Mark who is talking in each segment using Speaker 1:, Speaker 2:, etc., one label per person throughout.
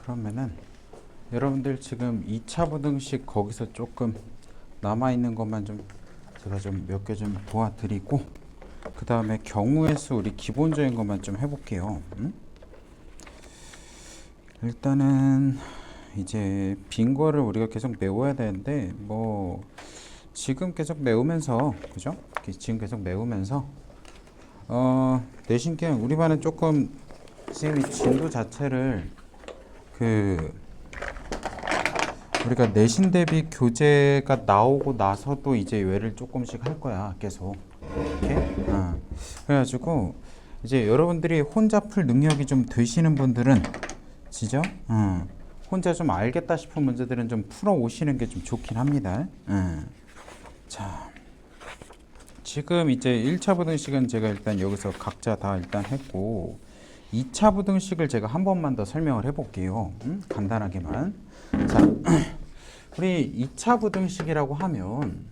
Speaker 1: 그러면은 여러분들 지금 2차 부등식 거기서 조금 남아있는 것만 좀 제가 좀 몇 개 좀 도와드리고 그 다음에 경우의 수 우리 기본적인 것만 좀 해볼게요. 일단은 이제 빈 거를 우리가 계속 메워야 되는데 뭐 지금 계속 메우면서 그죠? 지금 계속 메우면서 내신 기간 우리 반은 조금 지금 이 진도 자체를 우리가 내신 대비 교재가 나오고 나서도 이제 외를 조금씩 할 거야 계속 이렇게. 그래가지고 이제 여러분들이 혼자 풀 능력이 좀 되시는 분들은 지죠? 혼자 좀 알겠다 싶은 문제들은 좀 풀어 오시는 게 좀 좋긴 합니다. 자, 지금 이제 1차 부등식은 제가 일단 여기서 각자 다 일단 했고 2차 부등식을 제가 한 번만 더 설명을 해볼게요. 간단하게만. 자, 우리 2차 부등식이라고 하면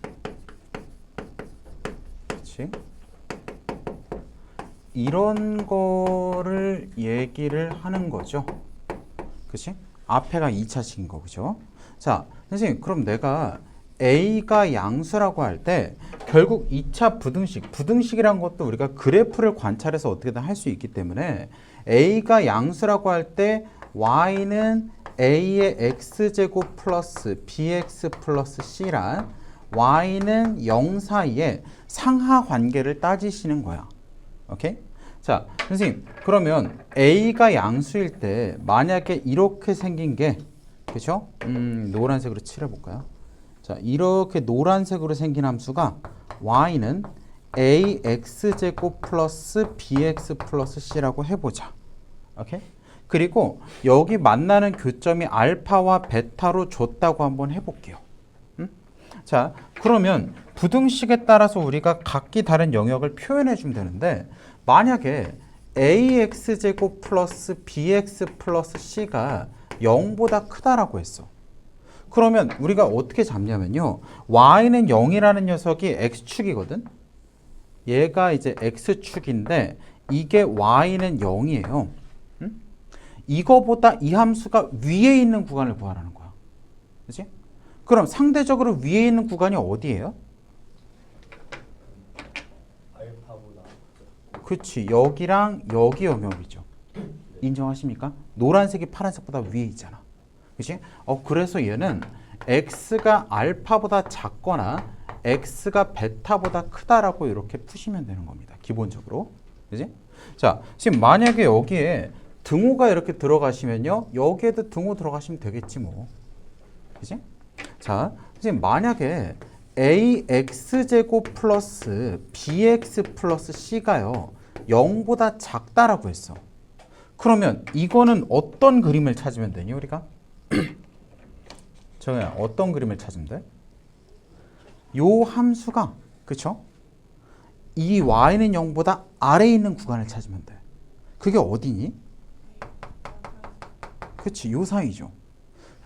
Speaker 1: 그치? 이런 거를 얘기를 하는 거죠. 그치? 앞에가 2차식인 거, 그죠? 자, 선생님, 그럼 내가 A가 양수라고 할 때 결국 2차 부등식, 부등식이란 것도 우리가 그래프를 관찰해서 어떻게든 할 수 있기 때문에 A가 양수라고 할 때 Y는 A의 X제곱 플러스 BX 플러스 C란 Y는 0 사이에 상하 관계를 따지시는 거야. 오케이? 자, 선생님, 그러면 A가 양수일 때 만약에 이렇게 생긴 게, 그죠? 노란색으로 칠해볼까요? 자, 이렇게 노란색으로 생긴 함수가 Y는 AX제곱 플러스 BX 플러스 C라고 해보자. 오케이? 그리고 여기 만나는 교점이 알파와 베타로 줬다고 한번 해볼게요. 자, 그러면 부등식에 따라서 우리가 각기 다른 영역을 표현해 주면 되는데 만약에 AX제곱 플러스 BX 플러스 C가 0보다 크다라고 했어. 그러면 우리가 어떻게 잡냐면요. Y는 0이라는 녀석이 X축이거든. 얘가 이제 X축인데 이게 Y는 0이에요. 이거보다 이 함수가 위에 있는 구간을 구하라는 거야. 그치? 그럼 상대적으로 위에 있는 구간이 어디예요?
Speaker 2: 알파보다.
Speaker 1: 그치. 여기랑 여기 영역이죠. 인정하십니까? 노란색이 파란색보다 위에 있잖아. 그치? 그래서 얘는 x가 알파보다 작거나 x가 베타보다 크다라고 이렇게 푸시면 되는 겁니다. 기본적으로. 그치? 자, 지금 만약에 여기에 등호가 이렇게 들어가시면요. 여기에도 등호 들어가시면 되겠지 뭐. 그치? 자, 지금 만약에 ax제곱 플러스 bx 플러스 c가요. 0보다 작다라고 했어. 그러면 이거는 어떤 그림을 찾으면 되니 우리가? 저야 어떤 그림을 찾으면 돼? 요 함수가 그쵸? 이 y는 0보다 아래에 있는 구간을 찾으면 돼. 그게 어디니? 그치, 요 사이죠.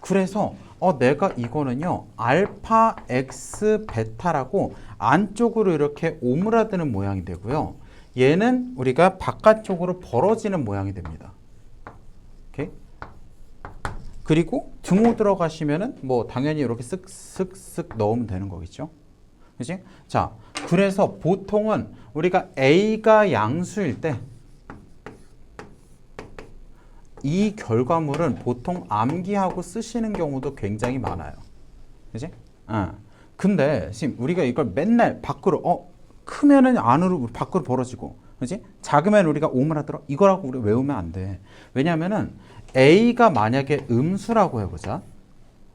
Speaker 1: 그래서 내가 이거는요 알파 x 베타라고 안쪽으로 이렇게 오므라드는 모양이 되고요. 얘는 우리가 바깥쪽으로 벌어지는 모양이 됩니다. 오케이? 그리고 등호 들어가시면은 뭐 당연히 이렇게 쓱쓱쓱 넣으면 되는 거겠죠. 그치? 자, 그래서 보통은 우리가 A가 양수일 때 이 결과물은 보통 암기하고 쓰시는 경우도 굉장히 많아요. 그치? 근데 지금 우리가 이걸 맨날 밖으로 크면은 안으로 밖으로 벌어지고 그치? 작으면 우리가 오므라들어 이거라고 우리 외우면 안 돼. 왜냐면은 A가 만약에 음수라고 해보자.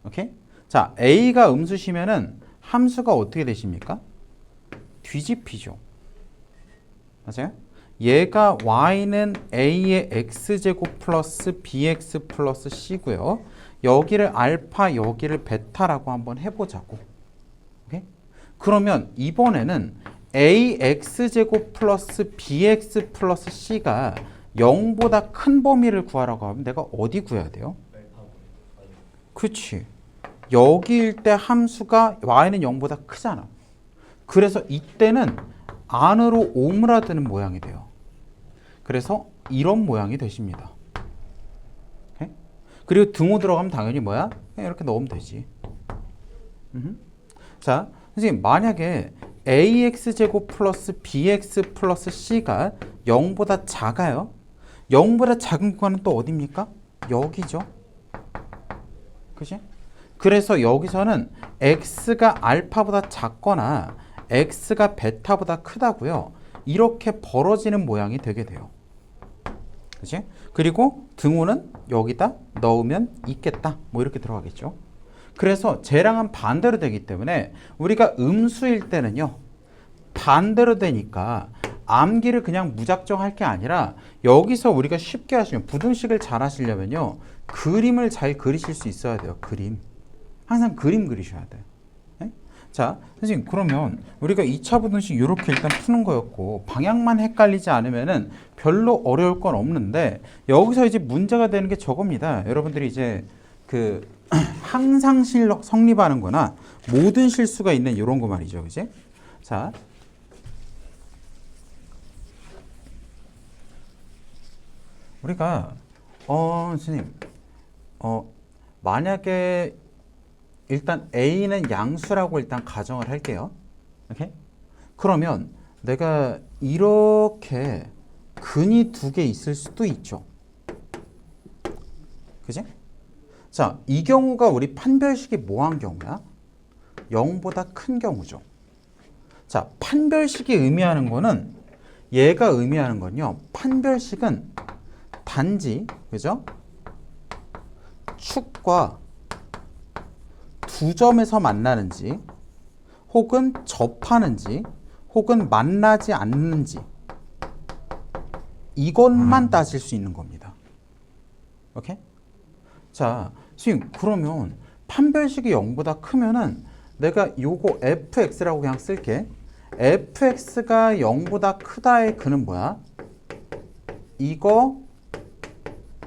Speaker 1: 오케이? 자, A가 음수시면은 함수가 어떻게 되십니까? 뒤집히죠. 맞아요? 얘가 y는 a의 x제곱 플러스 bx 플러스 c고요. 여기를 알파, 여기를 베타라고 한번 해보자고. 오케이? 그러면 이번에는 ax제곱 플러스 bx 플러스 c가 0보다 큰 범위를 구하라고 하면 내가 어디 구해야 돼요? 그치. 여기일 때 함수가 y는 0보다 크잖아. 그래서 이때는 안으로 오므라드는 모양이 돼요. 그래서 이런 모양이 되십니다. 오케이? 그리고 등호 들어가면 당연히 뭐야? 그냥 이렇게 넣으면 되지. 자, 선생님 만약에 ax제곱 플러스 bx 플러스 c가 0보다 작아요. 0보다 작은 구간은 또 어디입니까? 여기죠. 그치? 그래서 여기서는 x가 알파보다 작거나 x가 베타보다 크다고요. 이렇게 벌어지는 모양이 되게 돼요. 그치? 그리고 등호는 여기다 넣으면 있겠다. 뭐 이렇게 들어가겠죠. 그래서 쟤랑은 반대로 되기 때문에 우리가 음수일 때는요. 반대로 되니까 암기를 그냥 무작정 할 게 아니라 여기서 우리가 쉽게 하시면 부등식을 잘 하시려면요. 그림을 잘 그리실 수 있어야 돼요. 그림. 항상 그림 그리셔야 돼요. 네? 자, 선생님 그러면 우리가 2차 부등식 이렇게 일단 푸는 거였고 방향만 헷갈리지 않으면은 별로 어려울 건 없는데 여기서 이제 문제가 되는 게 저겁니다. 여러분들이 이제 그 항상실 성립하는 거나 모든 실수가 있는 이런 거 말이죠. 그지? 자, 우리가 선생님 만약에 일단 A는 양수라고 일단 가정을 할게요. 오케이? 그러면 내가 이렇게 근이 두 개 있을 수도 있죠. 그지? 자, 이 경우가 우리 판별식이 뭐한 경우야? 0보다 큰 경우죠. 자, 판별식이 의미하는 거는 얘가 의미하는 건요. 판별식은 단지 그죠? 축과 두 점에서 만나는지 혹은 접하는지 혹은 만나지 않는지 이것만 따질 수 있는 겁니다. 오케이? 자, 지금 그러면 판별식이 0보다 크면은 내가 요거 fx라고 그냥 쓸게. fx가 0보다 크다의 그는 뭐야?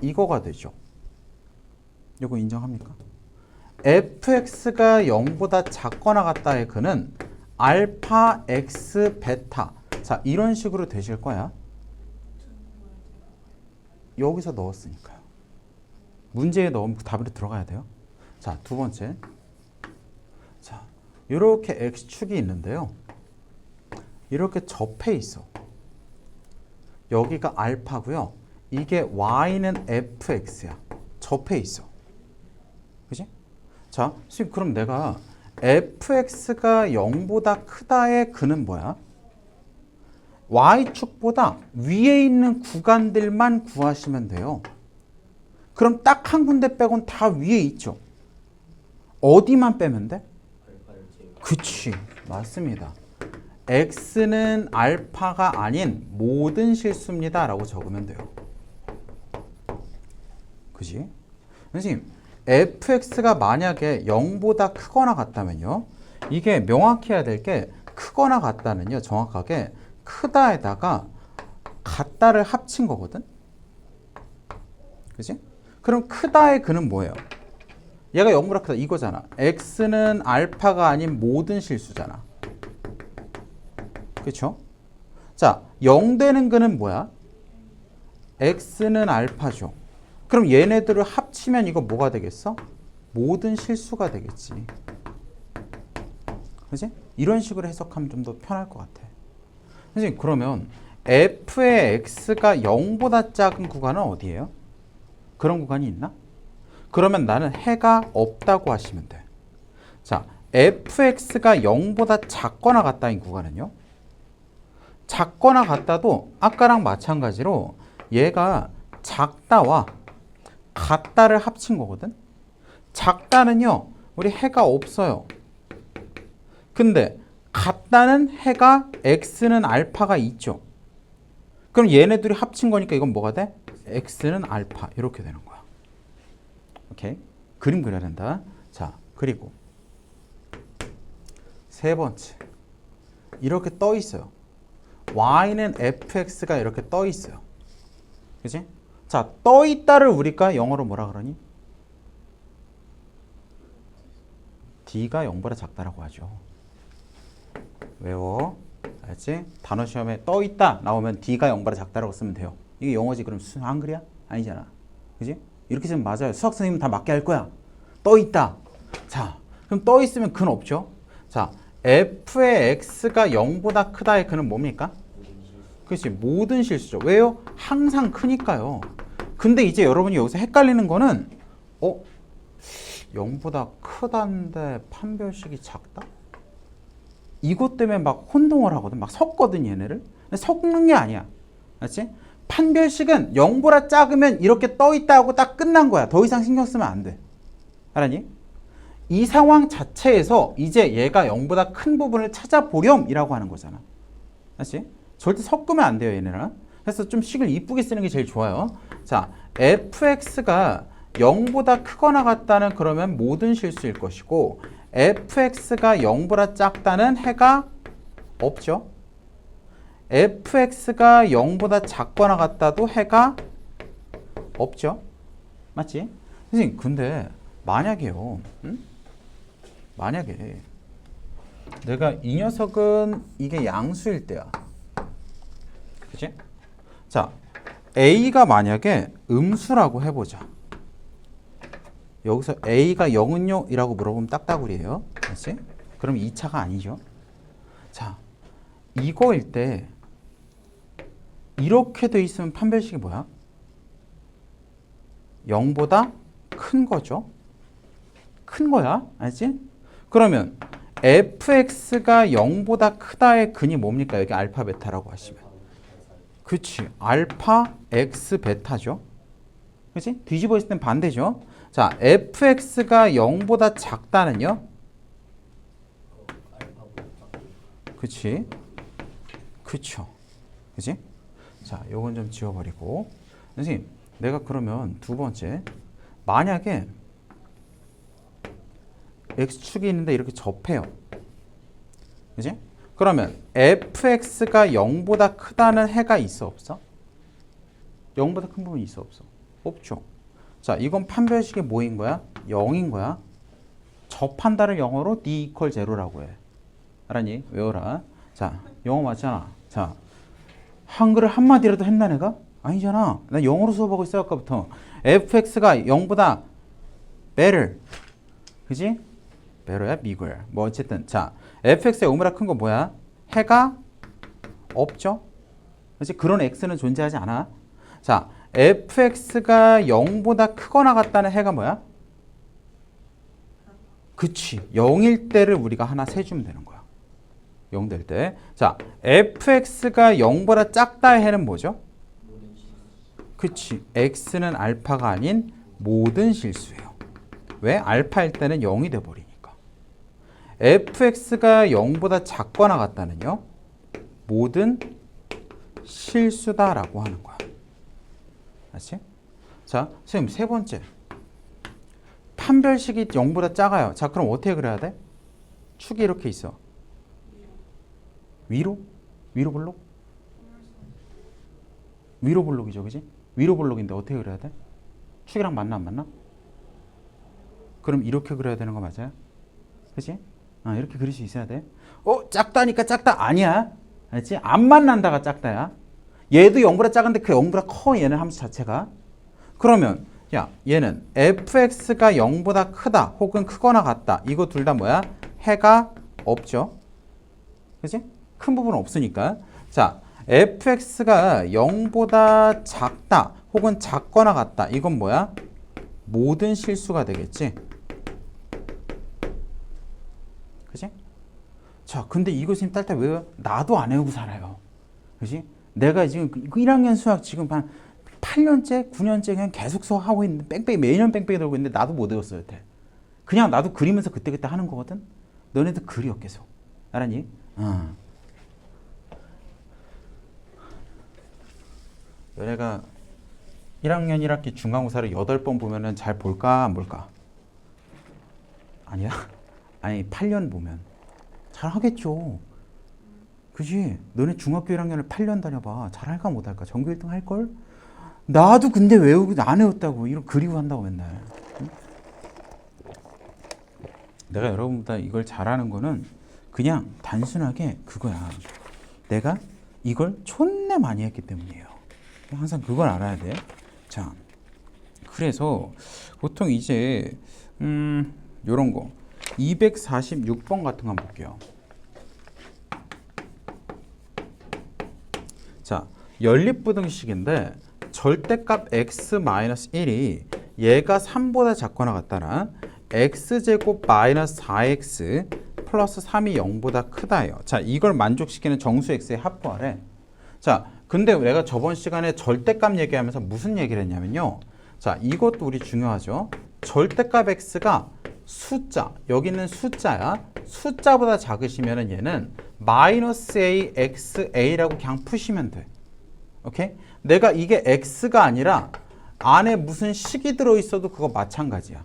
Speaker 1: 이거가 되죠. 요거 인정합니까? fx가 0보다 작거나 같다의 그는 알파 x 베타. 자, 이런 식으로 되실 거야. 여기서 넣었으니까요. 문제에 넣으면 답으로 들어가야 돼요. 자, 두 번째. 자, 이렇게 x축이 있는데요. 이렇게 접해 있어. 여기가 알파고요. 이게 y는 fx야. 접해 있어. 그지? 자, 지금 그럼 내가 fx가 0보다 크다의 그는 뭐야? y축보다 위에 있는 구간들만 구하시면 돼요. 그럼 딱 한 군데 빼곤 다 위에 있죠. 어디만 빼면 돼? 그치, 맞습니다. x는 알파가 아닌 모든 실수입니다 라고 적으면 돼요. 그지? 선생님, fx가 만약에 0보다 크거나 같다면요. 이게 명확히 해야 될 게 크거나 같다는요. 정확하게 크다에다가 같다를 합친 거거든. 그지? 그럼 크다의 그는 뭐예요? 얘가 0보다 크다 이거잖아. x는 알파가 아닌 모든 실수잖아. 그렇죠? 자, 0 되는 그는 뭐야? x는 알파죠. 그럼 얘네들을 합치면 이거 뭐가 되겠어? 모든 실수가 되겠지. 그지? 이런 식으로 해석하면 좀 더 편할 것 같아. 선생님, 그러면 f의 x가 0보다 작은 구간은 어디예요? 그런 구간이 있나? 그러면 나는 해가 없다고 하시면 돼. 자, fx가 0보다 작거나 같다인 구간은요? 작거나 같다도 아까랑 마찬가지로 얘가 작다와 같다를 합친 거거든. 작다는요, 우리 해가 없어요. 근데 같다는 해가 x는 알파가 있죠. 그럼 얘네들이 합친 거니까 이건 뭐가 돼? x는 알파 이렇게 되는 거야. 오케이? 그림 그려야 된다. 자, 그리고 세 번째. 이렇게 떠 있어요. y는 fx가 이렇게 떠 있어요. 그지? 자, 떠 있다를 우리가 영어로 뭐라 그러니? d가 0보다 작다라고 하죠. 외워. 알지? 단어 시험에 떠 있다 나오면 d가 0보다 작다라고 쓰면 돼요. 이게 영어지 그럼 한글이야? 아니잖아. 그지? 이렇게 쓰면 맞아요. 수학 선생님은 다 맞게 할 거야. 떠 있다. 자, 그럼 떠 있으면 근은 없죠. 자, f의 x가 0보다 크다의 근은 뭡니까? 그렇지. 모든 실수죠. 왜요? 항상 크니까요. 근데 이제 여러분이 여기서 헷갈리는 거는 0보다 크다는데 판별식이 작다? 이것 때문에 막 혼동을 하거든. 막 섞거든 얘네를. 근데 섞는 게 아니야. 알았지? 판별식은 0보다 작으면 이렇게 떠 있다 하고 딱 끝난 거야. 더 이상 신경 쓰면 안 돼. 알았니? 이 상황 자체에서 이제 얘가 0보다 큰 부분을 찾아보렴이라고 하는 거잖아. 알았지? 절대 섞으면 안 돼요, 얘네랑. 그래서 좀 식을 이쁘게 쓰는 게 제일 좋아요. 자, fx가 0보다 크거나 같다는 그러면 모든 실수일 것이고 fx가 0보다 작다는 해가 없죠. fx가 0보다 작거나 같다도 해가 없죠. 맞지? 선생님, 근데 만약에요. 만약에 내가 이 녀석은 이게 양수일 때야. 그치? 자, a가 만약에 음수라고 해보자. 여기서 a가 0은요? 이라고 물어보면 딱따구리예요. 그렇지? 그럼 2차가 아니죠. 자, 이거일 때 이렇게 돼 있으면 판별식이 뭐야? 0보다 큰 거죠. 큰 거야. 알지? 그러면 fx가 0보다 크다의 근이 뭡니까? 여기 알파 베타라고 하시면. 그치. 알파 x 베타죠. 그치? 뒤집어 있을 땐 반대죠. 자, fx가 0보다 작다는요? 그치? 그쵸. 그치? 자, 요건 좀 지워버리고. 선생님, 내가 그러면 두 번째. 만약에 x축이 있는데 이렇게 접해요. 그치? 그러면 fx가 0보다 크다는 해가 있어, 없어? 0보다 큰 부분이 있어, 없어? 없죠. 자, 이건 판별식이 뭐인 거야? 0인 거야. 접한다를 영어로 d equal 0라고 해. 알았니? 외워라. 자, 영어 맞잖아. 자, 한글을 한마디라도 했나 내가? 아니잖아. 나 영어로 수업하고 있어 아까부터. fx가 0보다 better. 그지? better야? bigger. 뭐 어쨌든. 자, fx가 0보다 큰 거 뭐야? 해가 없죠? 그렇지? 그런 x는 존재하지 않아. 자, fx가 0보다 크거나 같다는 해가 뭐야? 그치. 0일 때를 우리가 하나 세주면 되는 거야. 0 될 때. 자, fx가 0보다 작다의 해는 뭐죠? 그치. x는 알파가 아닌 모든 실수예요. 왜? 알파일 때는 0이 돼버리니까. fx가 0보다 작거나 같다는요? 모든 실수다라고 하는 거야. 알았지? 자, 선생님 세 번째. 판별식이 0보다 작아요. 자, 그럼 어떻게 그려야 돼? 축이 이렇게 있어. 위로? 위로 볼록? 위로 볼록이죠, 그지? 위로 볼록인데 어떻게 그려야 돼? 축이랑 맞나 안 맞나? 그럼 이렇게 그려야 되는 거 맞아요? 그지? 이렇게 그릴 수 있어야 돼. 작다니까 작다. 아니야. 알지? 안 만난다가 작다야. 얘도 0보다 작은데 그 0보다 커, 얘는 함수 자체가. 그러면 야, 얘는 fx가 0보다 크다 혹은 크거나 같다. 이거 둘 다 뭐야? 해가 없죠. 그치? 큰 부분은 없으니까. 자, fx가 0보다 작다 혹은 작거나 같다. 이건 뭐야? 모든 실수가 되겠지. 그치? 자, 근데 이거 선생님 딸딸 왜 나도 안 외우고 살아요. 그치? 내가 지금 1학년 수학 지금 한 8년째, 9년째 그냥 계속 수학하고 있는데 뺑뺑이 매년 뺑뺑이 돌고 있는데 나도 못 외웠어요. 여태. 그냥 나도 그리면서 그때그때 하는 거거든. 너네도 그려 계속. 알았니? 너네가 1학년 1학기 중간고사를 8번 보면은 잘 볼까 안 볼까? 아니야? 아니 8년 보면 잘 하겠죠. 그지? 너네 중학교 1학년을 8년 다녀봐. 잘할까 못할까? 전교 1등 할걸? 나도 근데 외우고 안 외웠다고. 이런 그리고 한다고 맨날. 응? 내가 여러분보다 이걸 잘하는 거는 그냥 단순하게 그거야. 내가 이걸 존내 많이 했기 때문이에요. 항상 그걸 알아야 돼. 자, 그래서 보통 이제 요런 거 246번 같은 거 한번 볼게요. 자, 연립부등식인데 절대값 x-1이 얘가 3보다 작거나 같다란 x제곱 마이너스 4x 플러스 3이 0보다 크다예요. 자, 이걸 만족시키는 정수 x의 합부하래. 자, 근데 내가 저번 시간에 절대값 얘기하면서 무슨 얘기를 했냐면요. 자, 이것도 우리 중요하죠. 절대값 x가 숫자, 여기 있는 숫자야. 숫자보다 작으시면은 얘는 마이너스 a x a라고 그냥 푸시면 돼. 오케이? 내가 이게 x가 아니라 안에 무슨 식이 들어있어도 그거 마찬가지야.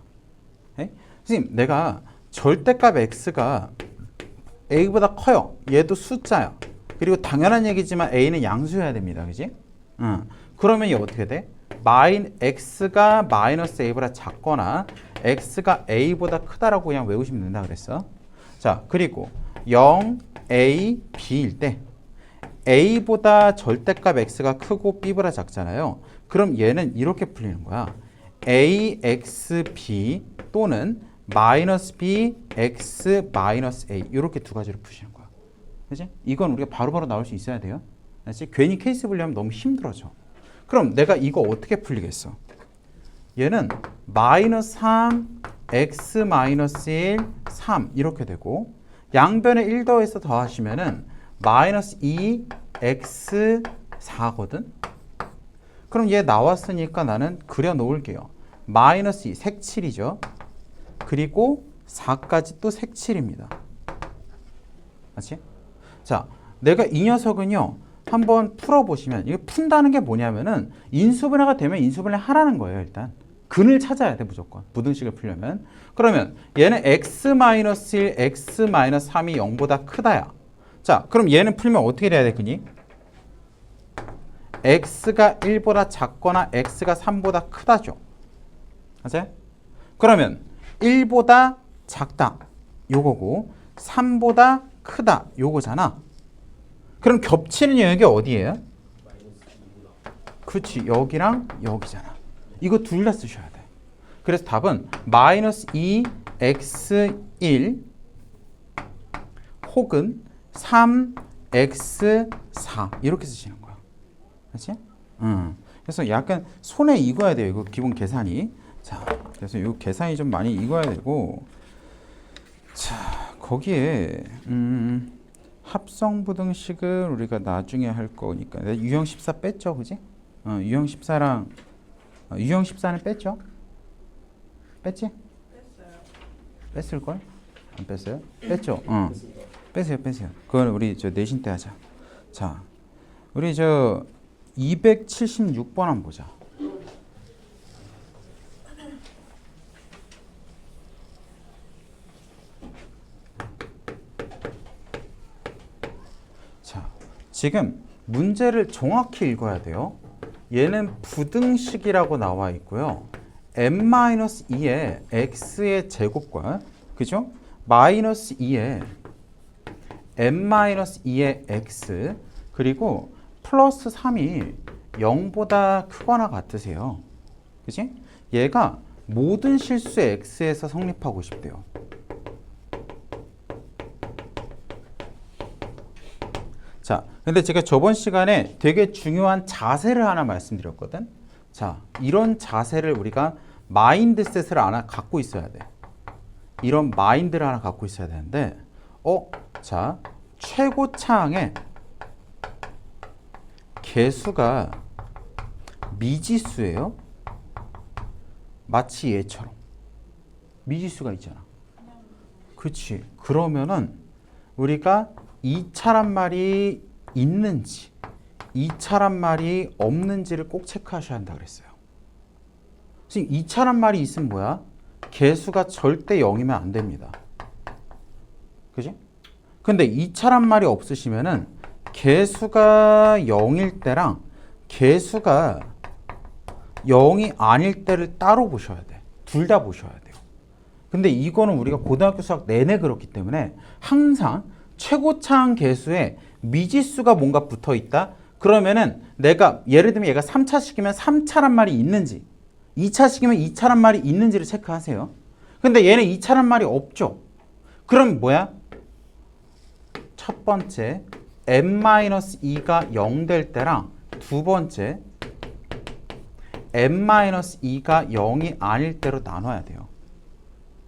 Speaker 1: 에이? 선생님, 내가 절대값 x가 a보다 커요. 얘도 숫자야. 그리고 당연한 얘기지만 a는 양수여야 됩니다. 그지? 그러면 이게 어떻게 돼? x가 마이너스 a보다 작거나 x가 a보다 크다라고 그냥 외우시면 된다 그랬어. 자, 그리고 0, a, b일 때 a보다 절대값 x가 크고 b보다 작잖아요. 그럼 얘는 이렇게 풀리는 거야. ax, b 또는 마이너스 b, x, 마이너스 a 이렇게 두 가지로 푸시는 거야. 그치? 이건 우리가 바로바로 나올 수 있어야 돼요. 그치? 괜히 케이스 분리하면 너무 힘들어져. 그럼 내가 이거 어떻게 풀리겠어? 얘는 마이너스 3, x 마이너스 1, 3 이렇게 되고 양변에 1 더해서 더하시면은 마이너스 2, x 4거든? 그럼 얘 나왔으니까 나는 그려 놓을게요. 마이너스 2, 색칠이죠. 그리고 4까지 또 색칠입니다. 맞지? 자, 내가 이 녀석은요. 한번 풀어보시면 이게 푼다는 게 뭐냐면은 인수분해가 되면 인수분해 하라는 거예요. 일단 근을 찾아야 돼 무조건 부등식을 풀려면. 그러면 얘는 x-1, x-3이 0보다 크다야. 자, 그럼 얘는 풀면 어떻게 돼야 돼 근이? x가 1보다 작거나 x가 3보다 크다죠. 맞아요? 그러면 1보다 작다 요거고 3보다 크다 요거잖아. 그럼 겹치는 영역이 어디예요? 그렇지, 여기랑 여기잖아. 이거 둘 다 쓰셔야 돼. 그래서 답은 마이너스 2x1 혹은 3x4 이렇게 쓰시는 거야. 그렇지? 그래서 약간 손에 익어야 돼요. 이거 기본 계산이. 자, 그래서 이 계산이 좀 많이 익어야 되고, 자, 거기에 합성부등식을 우리가 나중에 할 거니까 유형 14 뺐죠, 그지? 유형 14랑 유형 14는 뺐죠? 뺐지? 뺐어요. 뺐을걸? 안 뺐어요? 뺐죠? 빼세요. 그건 우리 저 내신 때 하자. 자, 우리 저 276번 한번 보자. 자, 지금 문제를 정확히 읽어야 돼요. 얘는 부등식이라고 나와 있고요. n-2의 x의 제곱과 그죠? 마이너스 2의 n-2의 x 그리고 플러스 3이 0보다 크거나 같으세요. 그치? 얘가 모든 실수의 x에서 성립하고 싶대요. 자, 근데 제가 저번 시간에 되게 중요한 자세를 하나 말씀드렸거든. 자, 이런 자세를 우리가 마인드셋을 하나 갖고 있어야 돼. 이런 마인드를 하나 갖고 있어야 되는데, 자, 최고차항의 개수가 미지수예요. 마치 얘처럼 미지수가 있잖아. 그렇지. 그러면은 우리가 2차란 말이 있는지 2차란 말이 없는지를 꼭 체크하셔야 한다 그랬어요. 지금 2차란 말이 있으면 뭐야? 개수가 절대 0이면 안 됩니다. 그지? 근데 2차란 말이 없으시면은 개수가 0일 때랑 개수가 0이 아닐 때를 따로 보셔야 돼. 둘 다 보셔야 돼요. 근데 이거는 우리가 고등학교 수학 내내 그렇기 때문에 항상 최고차항 개수에 미지수가 뭔가 붙어 있다? 그러면은 내가 예를 들면 얘가 3차식이면 3차란 말이 있는지 2차식이면 2차란 말이 있는지를 체크하세요. 근데 얘는 2차란 말이 없죠. 그럼 뭐야? 첫 번째 n-2가 0 될 때랑 두 번째 n-2가 0이 아닐 때로 나눠야 돼요.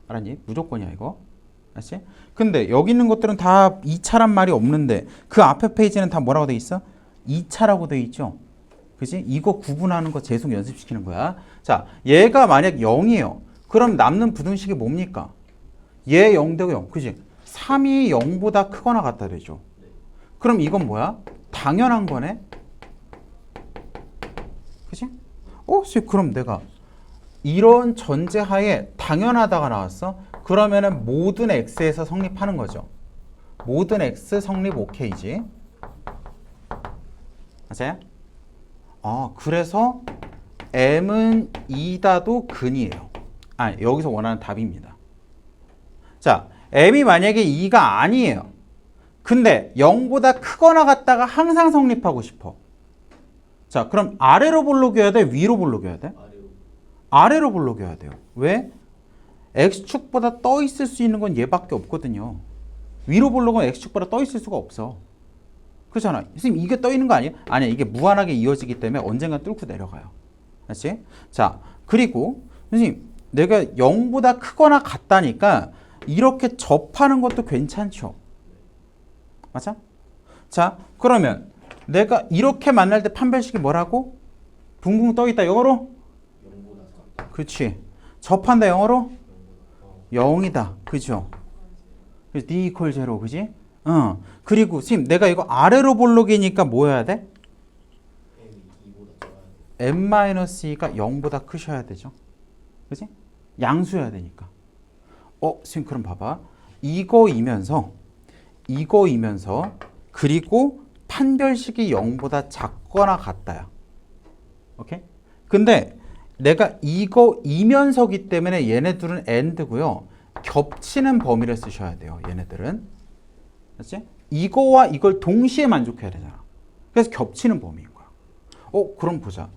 Speaker 1: 알았니? 무조건이야 이거. 알았지? 근데 여기 있는 것들은 다 2차란 말이 없는데 그 앞에 페이지는 다 뭐라고 돼 있어? 2차라고 돼 있죠. 그지? 이거 구분하는 거 계속 연습시키는 거야. 자, 얘가 만약 0이에요. 그럼 남는 부등식이 뭡니까? 얘 0 되고 0. 그지? 3이 0보다 크거나 같다 되죠. 그럼 이건 뭐야? 당연한 거네. 그지? 그럼 내가 이런 전제하에 당연하다가 나왔어? 그러면은 모든 x에서 성립하는 거죠. 모든 x 성립 오케이지. 맞아요? 그래서 m은 2다도 근이에요. 여기서 원하는 답입니다. 자, m이 만약에 2가 아니에요. 근데 0보다 크거나 같다가 항상 성립하고 싶어. 자, 그럼 아래로 볼록여야 돼? 위로 볼록여야 돼? 아래로 볼록여야 돼요. 왜? x축보다 떠 있을 수 있는 건 얘밖에 없거든요. 위로 볼록은 x축보다 떠 있을 수가 없어. 그렇잖아. 선생님 이게 떠 있는 거 아니에요? 아니야. 이게 무한하게 이어지기 때문에 언젠가 뚫고 내려가요. 알지? 자, 그리고 선생님 내가 0보다 크거나 같다니까 이렇게 접하는 것도 괜찮죠. 맞아? 자, 그러면 내가 이렇게 만날 때 판별식이 뭐라고? 붕붕 떠 있다. 영어로? 그렇지. 접한다. 영어로? 0이다. 그죠? d equal 0. 그지? 그리고 선생님 내가 이거 아래로 볼록이니까 뭐 해야 돼? n-2가 0보다 크셔야 되죠. 그지? 양수여야 되니까. 선생님 그럼 봐봐. 이거이면서 그리고 판별식이 0보다 작거나 같다야. 오케이? 근데 내가 이거이면서기 때문에 얘네들은 and고요. 겹치는 범위를 쓰셔야 돼요. 얘네들은. 알았지? 이거와 이걸 동시에 만족해야 되잖아. 그래서 겹치는 범위인 거야. 그럼 보자.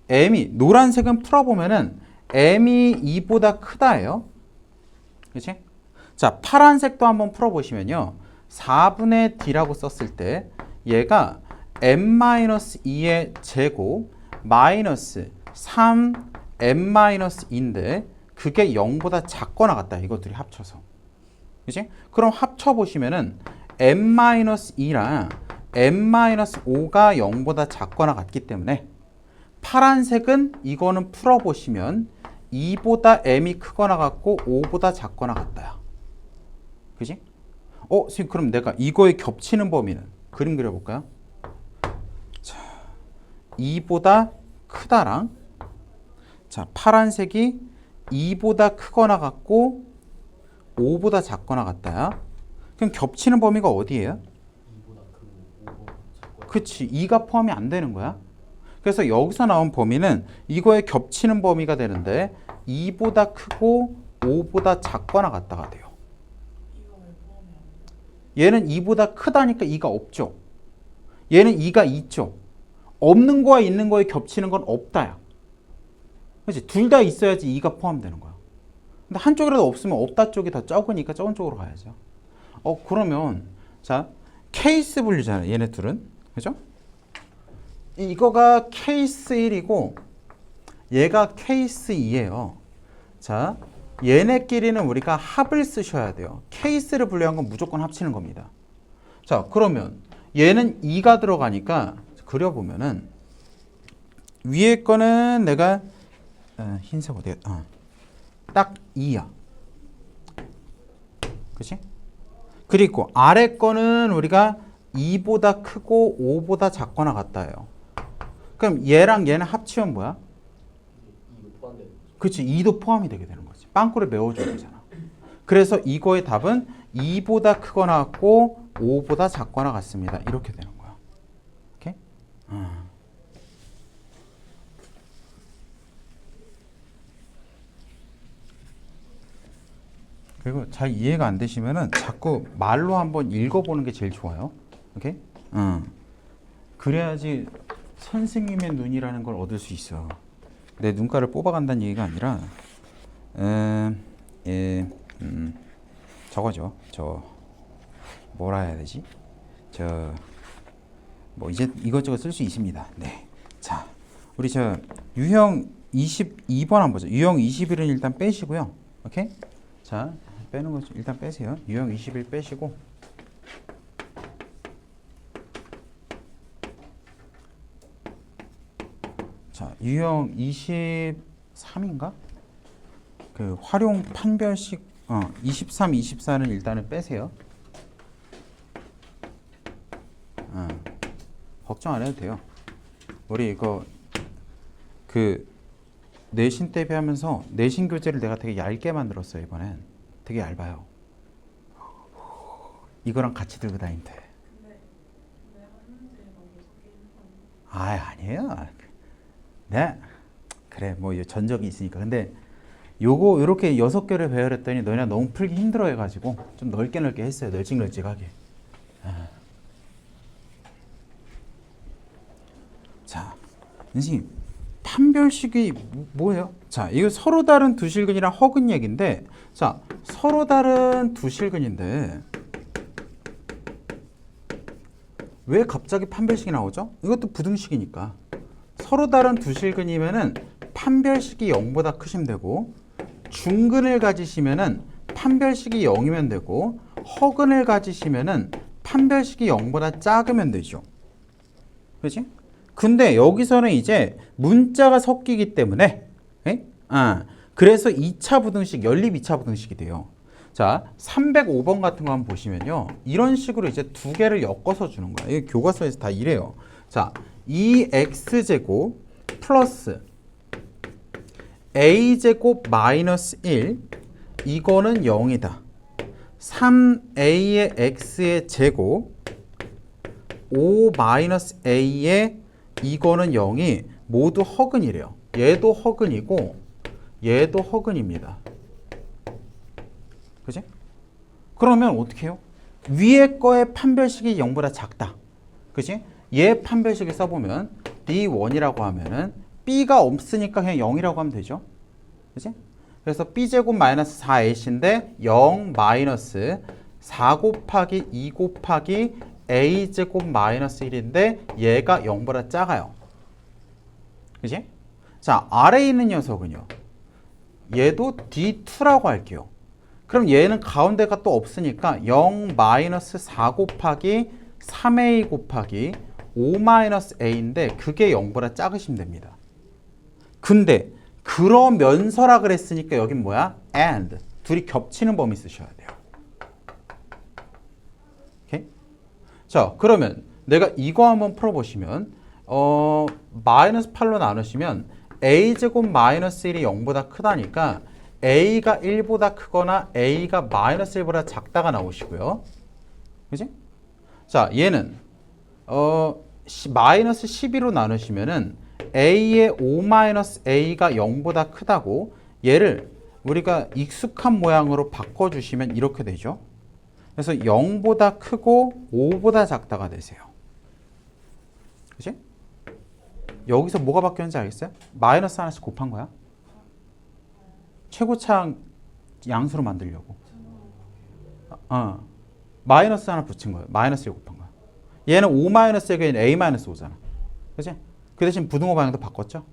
Speaker 1: m이 노란색은 풀어보면은 m이 2보다 크다예요. 그렇지? 자, 파란색도 한번 풀어보시면요. 4분의 d라고 썼을 때 얘가 n-2의 제곱 마이너스 3n-2인데 그게 0보다 작거나 같다. 이것들이 합쳐서. 그치? 그럼 합쳐보시면은 n-2랑 n-5가 0보다 작거나 같기 때문에 파란색은 이거는 풀어보시면 2보다 m이 크거나 같고 5보다 작거나 같다야. 그지? 선생님 그럼 내가 이거에 겹치는 범위는 그림 그려볼까요? 자, 2보다 크다랑 자, 파란색이 2보다 크거나 같고 5보다 작거나 같다야. 그럼 겹치는 범위가 어디예요? 그치, 2가 포함이 안 되는 거야. 그래서 여기서 나온 범위는 이거에 겹치는 범위가 되는데 2보다 크고 5보다 작거나 같다가 돼요. 얘는 2보다 크다니까 2가 없죠. 얘는 2가 있죠. 없는 거와 있는 거에 겹치는 건 없다야. 그렇지? 둘 다 있어야지 2가 포함되는 거야. 근데 한쪽이라도 없으면 없다 쪽이 더 적으니까 적은 쪽으로 가야죠. 그러면 자, 케이스 분류잖아요. 얘네 둘은. 그죠? 이거가 케이스 1이고 얘가 케이스 2예요. 자, 얘네끼리는 우리가 합을 쓰셔야 돼요. 케이스를 분류한 건 무조건 합치는 겁니다. 자, 그러면 얘는 2가 들어가니까 그려보면은 위에 거는 내가 흰색 어디야? 딱 2야. 그치? 그리고 아래 거는 우리가 2보다 크고 5보다 작거나 같다예요. 그럼 얘랑 얘는 합치면 뭐야? 그치, 2도 포함이 되게 되는 거지. 빵꾸를 메워줘야 되잖아. 그래서 이거의 답은 2보다 크거나 같고 5보다 작거나 같습니다. 이렇게 되는 거야. 오케이? 그리고 잘 이해가 안 되시면은 자꾸 말로 한번 읽어보는 게 제일 좋아요. 오케이? 그래야지 선생님의 눈이라는 걸 얻을 수 있어. 내 눈가를 뽑아간다는 얘기가 아니라 저거죠. 저 뭐라 해야 되지? 저 뭐 이제 이것저것 쓸 수 있습니다. 네. 자, 우리 저 유형 22번 한번 보죠. 유형 21은 일단 빼시고요. 오케이? 자, 빼는 거 일단 빼세요. 유형 21 빼시고. 자, 유형 23인가? 그 활용 판별식 23, 24는 일단은 빼세요. 걱정 안 해도 돼요. 우리 이거 그 내신 대비하면서 내신 교재를 내가 되게 얇게 만들었어요. 이번엔 되게 얇아요. 이거랑 같이 들고 다니면 돼. 아니에요. 네. 그래 뭐 전적이 있으니까. 근데 요거 요렇게 6개를 배열했더니 너희나 너무 풀기 힘들어 해가지고 좀 넓게 했어요. 널찍널찍하게. 자, 선생님 판별식이 뭐예요? 자, 이거 서로 다른 두 실근이랑 허근 얘기인데, 자, 서로 다른 두 실근인데 왜 갑자기 판별식이 나오죠? 이것도 부등식이니까. 서로 다른 두 실근이면은 판별식이 0보다 크시면 되고, 중근을 가지시면은 판별식이 0이면 되고, 허근을 가지시면은 판별식이 0보다 작으면 되죠. 그렇지? 근데 여기서는 이제 문자가 섞이기 때문에 그래서 2차 부등식, 연립 2차 부등식이 돼요. 자, 305번 같은 거 한번 보시면요. 이런 식으로 이제 두 개를 엮어서 주는 거예요. 이게 교과서에서 다 이래요. 자, 2x제곱 플러스 a제곱 마이너스 1 이거는 0이다. 3a의 x의 제곱 5 마이너스 a의 이거는 0이 모두 허근이래요. 얘도 허근이고 얘도 허근입니다. 그지? 그러면 어떻게 해요? 위에 거의 판별식이 0보다 작다. 그지? 얘 판별식을 써보면 D1이라고 하면은 B가 없으니까 그냥 0이라고 하면 되죠. 그지? 그래서 B제곱 마이너스 4A인데 0 마이너스 4 곱하기 2 곱하기 A제곱 마이너스 1인데 얘가 0보다 작아요. 그지? 자, 아래에 있는 녀석은요. 얘도 D2라고 할게요. 그럼 얘는 가운데가 또 없으니까 0 마이너스 4 곱하기 3A 곱하기 5 마이너스 A인데 그게 0보다 작으시면 됩니다. 근데 그러면서라 그랬으니까 여긴 뭐야? and. 둘이 겹치는 범위 쓰셔야 돼요. 오케이? 자, 그러면 내가 이거 한번 풀어보시면 마이너스 8로 나누시면 a제곱 마이너스 1이 0보다 크다니까 a가 1보다 크거나 a가 마이너스 1보다 작다가 나오시고요. 그지? 자, 얘는 마이너스 12로 나누시면은 a의 5 마이너스 a가 0보다 크다고 얘를 우리가 익숙한 모양으로 바꿔주시면 이렇게 되죠. 그래서 0보다 크고 5보다 작다가 되세요. 그치? 여기서 뭐가 바뀌었는지 알겠어요? 마이너스 하나씩 곱한 거야. 최고차항 양수로 만들려고. 마이너스 하나 붙인 거예요. 마이너스 1 곱한 거야. 얘는 5 마이너스 1가 a 마이너스 5잖아. 그치? 그 대신 부등호 방향도 바꿨죠?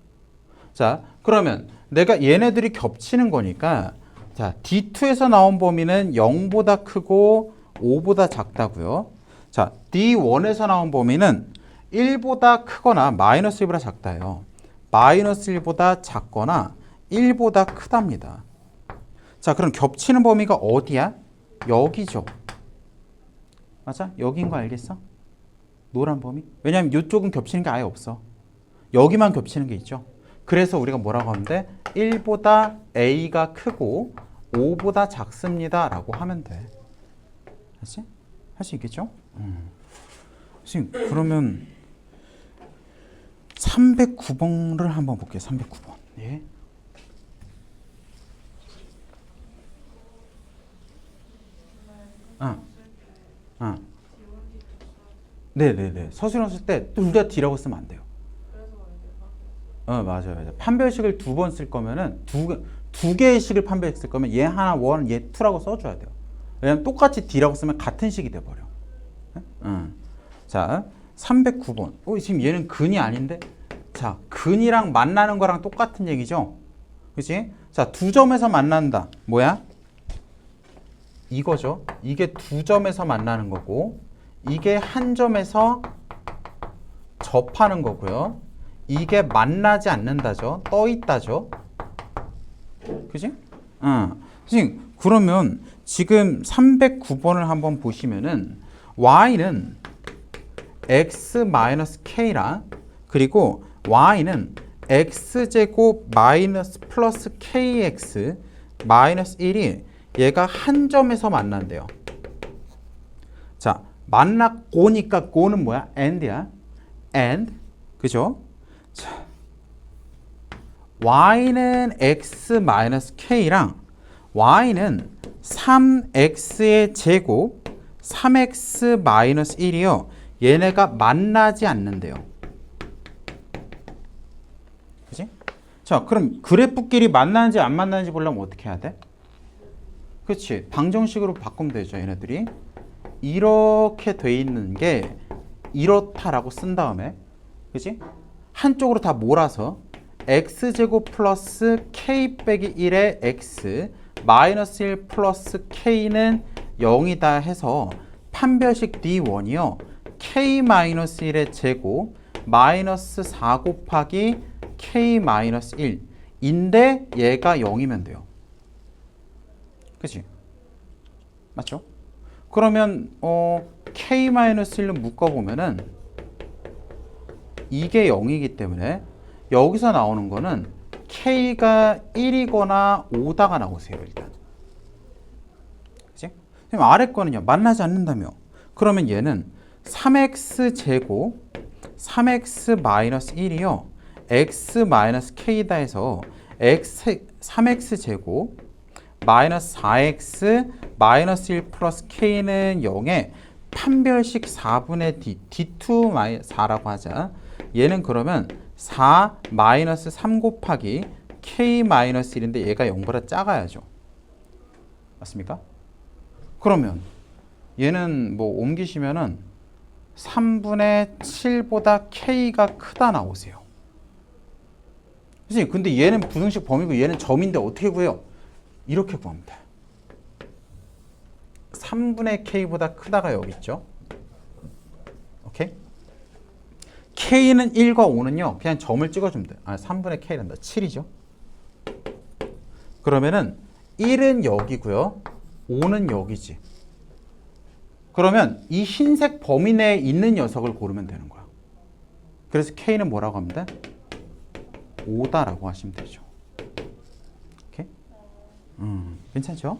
Speaker 1: 자, 그러면 내가 얘네들이 겹치는 거니까 자, D2에서 나온 범위는 0보다 크고 5보다 작다고요. 자, D1에서 나온 범위는 1보다 크거나 마이너스 1보다 작다예요. 마이너스 1보다 작거나 1보다 크답니다. 자, 그럼 겹치는 범위가 어디야? 여기죠. 맞아? 여기인 거 알겠어? 노란 범위? 왜냐면 이쪽은 겹치는 게 아예 없어. 여기만 겹치는 게 있죠. 그래서 우리가 뭐라고 하면 돼? 1보다 a가 크고 5보다 작습니다 라고 하면 돼. 알지? 할 수 있겠죠? 선생님, 그러면 309번을 한번 볼게요. 309번. 예. 네네네. 서술형 쓸 때 둘 다 D라고 쓰면 안 돼요. 맞아요. 판별식을 두 번 쓸 거면은 두 개의 식을 판별식 쓸 거면 얘 하나 원, 얘 투라고 써줘야 돼요. 왜냐면 똑같이 D라고 쓰면 같은 식이 돼버려. 자, 309번. 지금 얘는 근이 아닌데? 자, 근이랑 만나는 거랑 똑같은 얘기죠? 그치? 자, 두 점에서 만난다. 뭐야? 이거죠. 이게 두 점에서 만나는 거고, 이게 한 점에서 접하는 거고요. 이게 만나지 않는다죠. 떠 있다죠. 그지? 선생님, 그러면 지금 309번을 한번 보시면은 y는 x-k랑 그리고 y는 x제곱 마이너스 플러스 kx 마이너스 1이 얘가 한 점에서 만난대요. 자, 만났고니까 고는 뭐야? and야. and. 그죠? 자, y는 x 마이너스 k랑 y는 3x의 제곱 3x 마이너스 1이요. 얘네가 만나지 않는데요. 그치? 자, 그럼 그래프끼리 만나는지 안 만나는지 보려면 어떻게 해야 돼? 그치? 방정식으로 바꾸면 되죠, 얘네들이. 이렇게 돼 있는 게 이렇다라고 쓴 다음에, 그치? 한쪽으로 다 몰아서 x제곱 플러스 k 빼기 1의 x 마이너스 1 플러스 k는 0이다 해서 판별식 D1이요. k 마이너스 1의 제곱 마이너스 4 곱하기 k 마이너스 1인데 얘가 0이면 돼요. 그치? 맞죠? 그러면 k 마이너스 1로 묶어보면은 이게 0이기 때문에 여기서 나오는 거는 k가 1이거나 5다가 나오세요, 일단. 그치? 그럼 아래 거는요, 만나지 않는다며. 그러면 얘는 3x 제곱 3x 마이너스 1이요. x 마이너스 k다 해서 3x 제곱 마이너스 4x 마이너스 1 플러스 k는 0에 판별식 4분의 d d2 4라고 하자. 얘는 그러면 4 마이너스 3 곱하기 k 마이너스 1인데 얘가 0보다 작아야죠. 맞습니까? 그러면 얘는 뭐 옮기시면은 3분의 7보다 k가 크다 나오세요. 선생님, 근데 얘는 부등식 범위고 얘는 점인데 어떻게 구해요? 이렇게 구하면 돼. 3분의 k보다 크다가 여기 있죠. 오케이? k는 1과 5는요. 그냥 점을 찍어주면 돼. 3분의 k란다. 7이죠. 그러면은 1은 여기고요. 5는 여기지. 그러면 이 흰색 범위 내에 있는 녀석을 고르면 되는 거야. 그래서 k는 뭐라고 하면 돼? 5다라고 하시면 되죠. 오케이? 괜찮죠?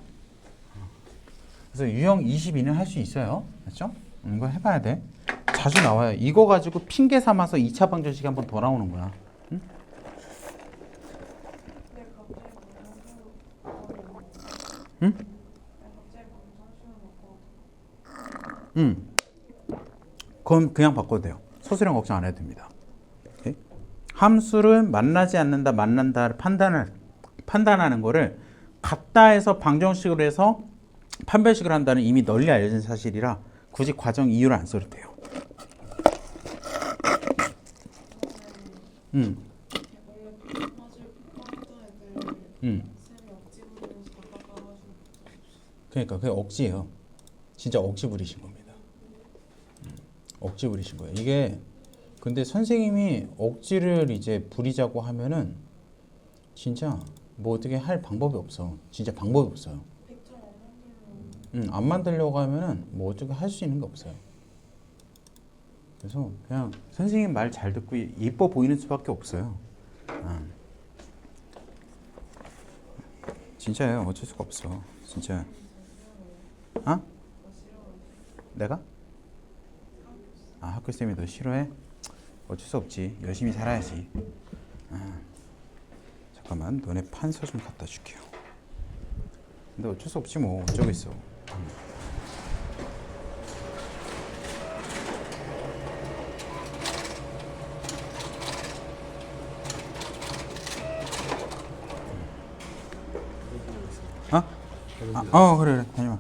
Speaker 1: 그래서 유형 22는 할 수 있어요. 맞죠? 이거 해봐야 돼. 자주 나와요. 이거 가지고 핑계 삼아서 2차 방정식이 한번 더 나오는 거야. 응? 응? 응. 그럼 그냥 바꿔도 돼요. 소수령 걱정 안 해도 됩니다. 오케이? 함수를 만나지 않는다, 만난다를 판단하는 거를 같다 해서 방정식으로 해서 판별식을 한다는 이미 널리 알려진 사실이라 굳이 과정 이유를 안 써도 돼요. 그러니까 그게 억지예요. 진짜 억지 부리신 겁니다. 억지 부리신 거예요. 이게 근데 선생님이 억지를 이제 부리자고 하면은 진짜 뭐 어떻게 할 방법이 없어. 진짜 방법이 없어요. 안 만들려고 하면은 뭐 어떻게 할 수 있는 게 없어요. 그래서 그냥 선생님 말 잘 듣고 예뻐 보이는 수밖에 없어요. 진짜예요. 어쩔 수가 없어. 진짜. 내가? 학교쌤이 너 싫어해? 어쩔 수 없지. 열심히 살아야지. 잠깐만, 너네 판서 좀 갖다 줄게요. 근데 어쩔 수 없지 뭐. 어쩌겠어. 그래 다녀와.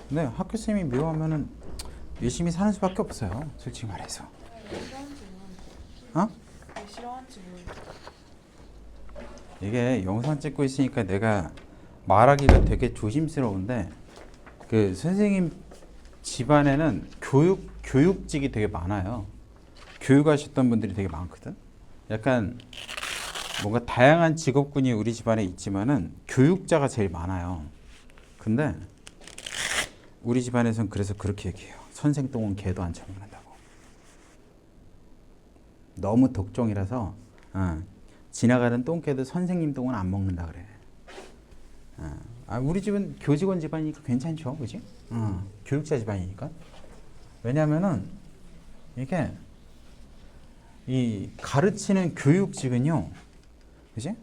Speaker 1: 근데 학교 쌤이 미워하면은 열심히 사는 수밖에 없어요. 솔직히 말해서.
Speaker 3: 왜 싫어하는지 모르겠어.
Speaker 1: 이게 영상 찍고 있으니까 내가 말하기가 되게 조심스러운데 그 선생님 집안에는 교육직이 되게 많아요. 교육하셨던 분들이 되게 많거든. 약간 뭔가 다양한 직업군이 우리 집안에 있지만은 교육자가 제일 많아요. 근데 우리 집안에선 그래서 그렇게 얘기해요. 선생 똥은 개도 안 처먹는다고. 너무 독종이라서 지나가는 똥개도 선생님 똥은 안 먹는다 그래. 우리 집은 교직원 집안이니까 괜찮죠, 그지? 교육자 집안이니까. 왜냐하면은 이게 이 가르치는 교육직은요, 그지?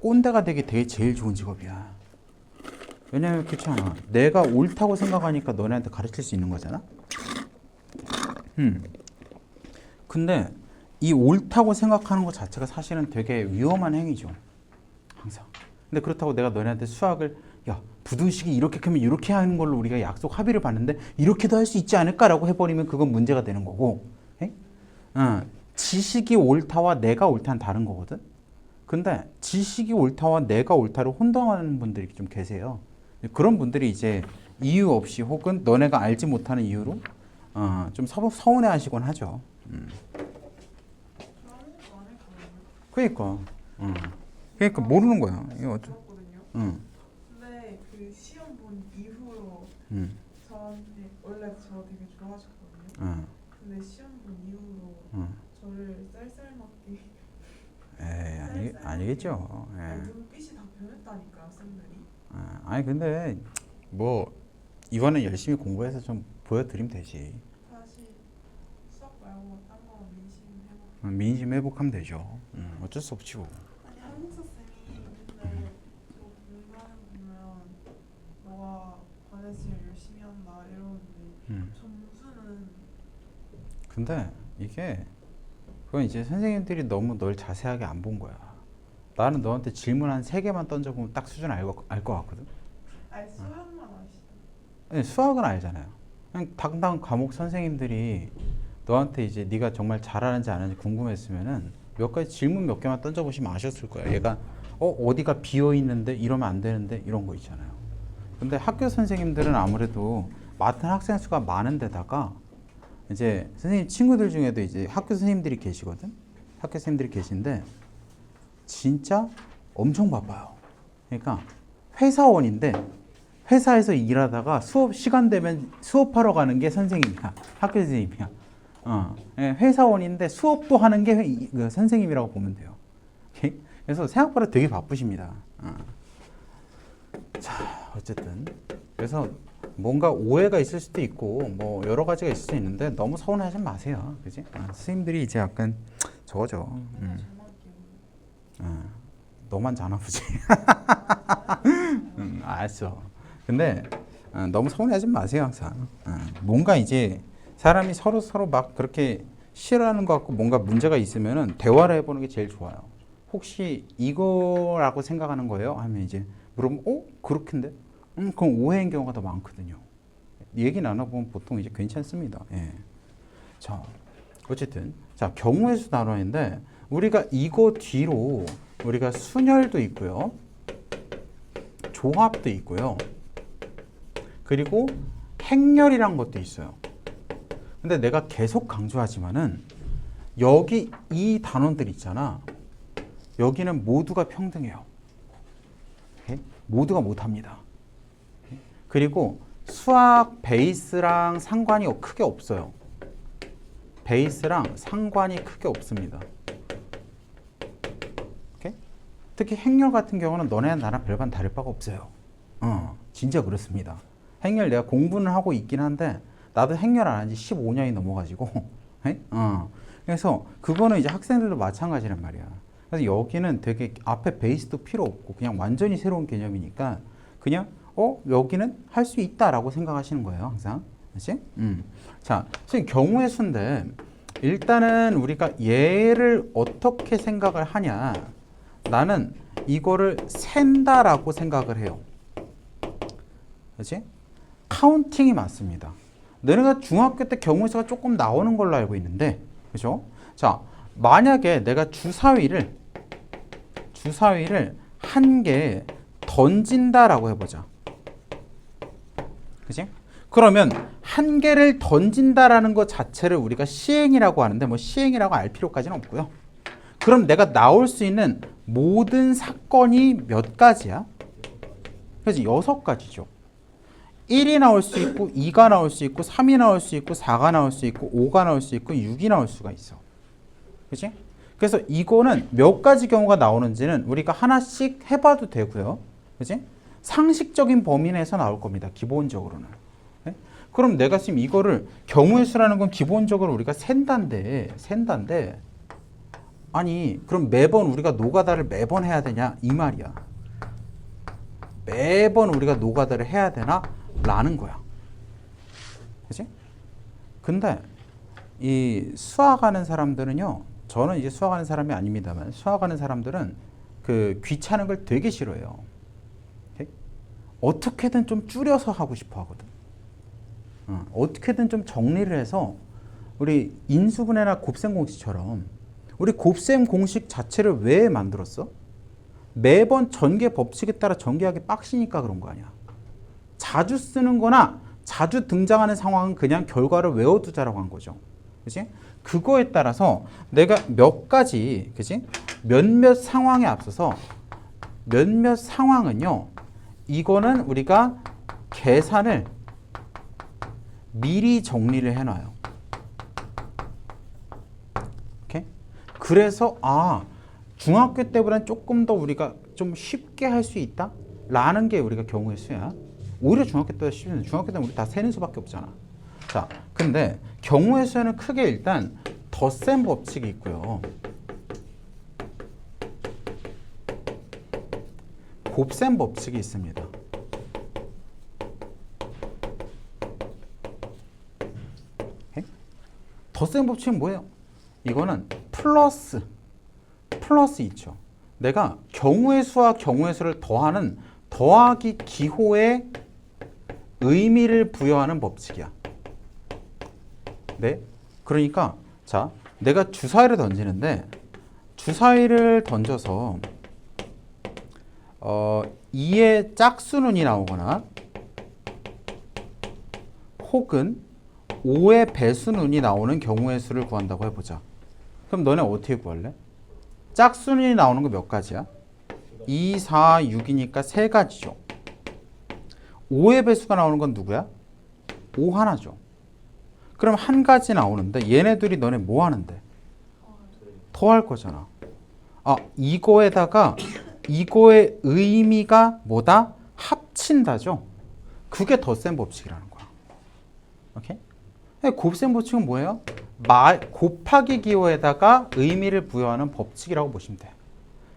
Speaker 1: 꼰대가 되기 되게 제일 좋은 직업이야. 왜냐면 그렇지 않아. 내가 옳다고 생각하니까 너네한테 가르칠 수 있는 거잖아. 근데 이 옳다고 생각하는 것 자체가 사실은 되게 위험한 행위죠. 항상. 근데 그렇다고 내가 너네한테 수학을 야 부등식이 이렇게 크면 이렇게 하는 걸로 우리가 약속 합의를 봤는데 이렇게도 할 수 있지 않을까라고 해버리면 그건 문제가 되는 거고. 지식이 옳다와 내가 옳다는 다른 거거든. 근데 지식이 옳다와 내가 옳다를 혼동하는 분들이 좀 계세요. 그런 분들이 이제 이유 없이 혹은 너네가 알지 못하는 이유로 좀 서운해하시곤 하죠. 그러니까 모르는 거야. 이거 어쩌?
Speaker 3: 근데 그 시험 본 이후로 저한테 원래 저 되게 좋아하셨거든요. 근데 시험 본 이후로 저를 쌀쌀맞게
Speaker 1: 아니겠죠.
Speaker 3: 눈빛이 다 변했다니까요, 쌤들이.
Speaker 1: 아니 근데 뭐 이번엔 열심히 공부해서 좀 보여드리면 되지.
Speaker 3: 사실 수학 말고 딴 거 민심 회복.
Speaker 1: 민심 회복하면 되죠. 어쩔 수 없지 뭐.
Speaker 3: 아니 한국사 쌤이 근데 저 공부하는 거 보면 너가 반에서 열심히 한다 이러는데 점수는
Speaker 1: 근데 이게 그건 이제 선생님들이 너무 널 자세하게 안 본 거야. 나는 너한테 질문 한 3개만 던져보면 딱 수준 알 것 같거든.
Speaker 3: 아니 수학만 아시죠?
Speaker 1: 네, 수학은 알잖아요. 그냥 당당 과목 선생님들이 너한테 이제 네가 정말 잘하는지 안 하는지 궁금했으면은 몇 가지 질문 몇 개만 던져보시면 아셨을 거야. 얘가 어디가 비어 있는데 이러면 안 되는데 이런 거 있잖아요. 근데 학교 선생님들은 아무래도 맡은 학생 수가 많은 데다가 이제 선생님 친구들 중에도 이제 학교 선생님들이 계시거든. 학교 선생님들이 계신데 진짜 엄청 바빠요. 그러니까 회사원인데 회사에서 일하다가 수업 시간 되면 수업하러 가는 게 선생님이야. 학교 선생님이야. 회사원인데 수업도 하는 게 그 선생님이라고 보면 돼요. 오케이? 그래서 생각보다 되게 바쁘십니다. 자, 어쨌든 그래서 뭔가 오해가 있을 수도 있고 뭐 여러 가지가 있을 수 있는데 너무 서운하지 마세요. 그지? 선생님들이 이제 약간 저거죠. 너만 자나 보지. 알았어. 근데 너무 서운해하지 마세요. 항상. 뭔가 이제 사람이 서로 막 그렇게 싫어하는 것 같고 뭔가 문제가 있으면은 대화를 해보는 게 제일 좋아요. 혹시 이거라고 생각하는 거예요? 하면 이제 물으면 그렇긴데? 그럼 오해인 경우가 더 많거든요. 얘기 나눠보면 보통 이제 괜찮습니다. 예. 자, 어쨌든 자 경우의 수 단원인데 우리가 이거 뒤로 우리가 순열도 있고요, 조합도 있고요, 그리고 행렬이란 것도 있어요. 근데 내가 계속 강조하지만은 여기 이 단원들 있잖아. 여기는 모두가 평등해요. 오케이? 모두가 못합니다. 오케이? 그리고 수학 베이스랑 상관이 크게 없어요. 베이스랑 상관이 크게 없습니다. 오케이? 특히 행렬 같은 경우는 너네랑 나랑 별반 다를 바가 없어요. 진짜 그렇습니다. 행렬 내가 공부는 하고 있긴 한데 나도 행렬 안 한 지 15년이 넘어가지고 그래서 그거는 이제 학생들도 마찬가지란 말이야. 그래서 여기는 되게 앞에 베이스도 필요 없고 그냥 완전히 새로운 개념이니까 그냥 여기는 할 수 있다라고 생각하시는 거예요. 항상. 그렇지? 자, 선생님 경우의 수인데 일단은 우리가 얘를 어떻게 생각을 하냐. 나는 이거를 센다라고 생각을 해요. 그렇지? 카운팅이 맞습니다. 너네가 중학교 때 경우의 수가 조금 나오는 걸로 알고 있는데, 그죠? 자, 만약에 내가 주사위를 한 개 던진다라고 해보자. 그치? 그러면 한 개를 던진다라는 것 자체를 우리가 시행이라고 하는데 뭐 시행이라고 알 필요까지는 없고요. 그럼 내가 나올 수 있는 모든 사건이 몇 가지야? 그렇지? 6가지죠. 1이 나올 수 있고 2가 나올 수 있고 3이 나올 수 있고 4가 나올 수 있고 5가 나올 수 있고 6이 나올 수가 있어. 그렇지? 그래서 이거는 몇 가지 경우가 나오는지는 우리가 하나씩 해봐도 되고요. 그렇지? 상식적인 범위 내에서 나올 겁니다. 기본적으로는. 네? 그럼 내가 지금 이거를 경우의 수라는 건 기본적으로 우리가 센다인데 아니 그럼 매번 우리가 노가다를 매번 해야 되냐 이 말이야. 매번 우리가 노가다를 해야 되나? 라는 거야. 그치? 근데 이 수학하는 사람들은요, 저는 이제 수학하는 사람이 아닙니다만 수학하는 사람들은 그 귀찮은 걸 되게 싫어해요. 오케이? 어떻게든 좀 줄여서 하고 싶어 하거든. 어떻게든 좀 정리를 해서 우리 인수분해나 곱셈 공식처럼 우리 곱셈 공식 자체를 왜 만들었어? 매번 전개 법칙에 따라 전개하기 빡시니까 그런 거 아니야. 자주 쓰는 거나 자주 등장하는 상황은 그냥 결과를 외워두자라고 한 거죠. 그치? 그거에 따라서 내가 몇 가지, 그치? 몇몇 상황에 앞서서 몇몇 상황은요, 이거는 우리가 계산을 미리 정리를 해놔요. 오케이? 그래서, 중학교 때보다는 조금 더 우리가 좀 쉽게 할 수 있다? 라는 게 우리가 경우의 수야. 오히려 중학교 때보다 쉽은데 중학교 때는 우리 다 세는 수밖에 없잖아. 자, 근데 경우의 수에는 크게 일단 덧셈 법칙이 있고요. 곱셈 법칙이 있습니다. 오케이? 덧셈 법칙은 뭐예요? 이거는 플러스 있죠. 내가 경우의 수와 경우의 수를 더하는 더하기 기호에 의미를 부여하는 법칙이야. 네? 그러니까 자, 내가 주사위를 던지는데 주사위를 던져서 2의 짝수눈이 나오거나 혹은 5의 배수눈이 나오는 경우의 수를 구한다고 해보자. 그럼 너네 어떻게 구할래? 짝수눈이 나오는 거 몇 가지야? 2, 4, 6이니까 3가지죠. 5의 배수가 나오는 건 누구야? 5 하나죠. 그럼 한 가지 나오는데 얘네들이 너네 뭐 하는데? 더할 거잖아. 이거에다가 이거의 의미가 뭐다? 합친다죠. 그게 덧셈 법칙이라는 거야. 오케이? 곱셈 법칙은 뭐예요? 곱하기 기호에다가 의미를 부여하는 법칙이라고 보시면 돼요.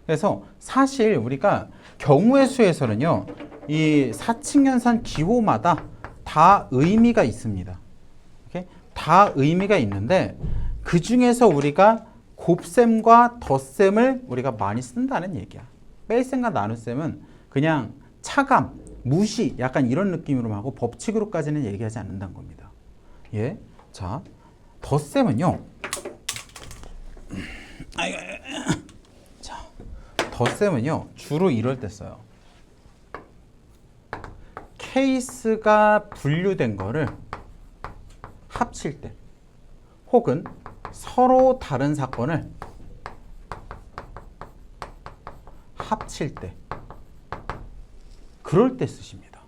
Speaker 1: 그래서 사실 우리가 경우의 수에서는요, 이 사칙연산 기호마다 다 의미가 있습니다. 오케이? 다 의미가 있는데 그 중에서 우리가 곱셈과 덧셈을 우리가 많이 쓴다는 얘기야. 뺄셈과 나눗셈은 그냥 차감, 무시, 약간 이런 느낌으로 하고 법칙으로까지는 얘기하지 않는다는 겁니다. 예, 자, 덧셈은요. 자, 덧셈은요 주로 이럴 때 써요. 케이스가 분류된 거를 합칠 때, 혹은 서로 다른 사건을 합칠 때, 그럴 때 쓰십니다.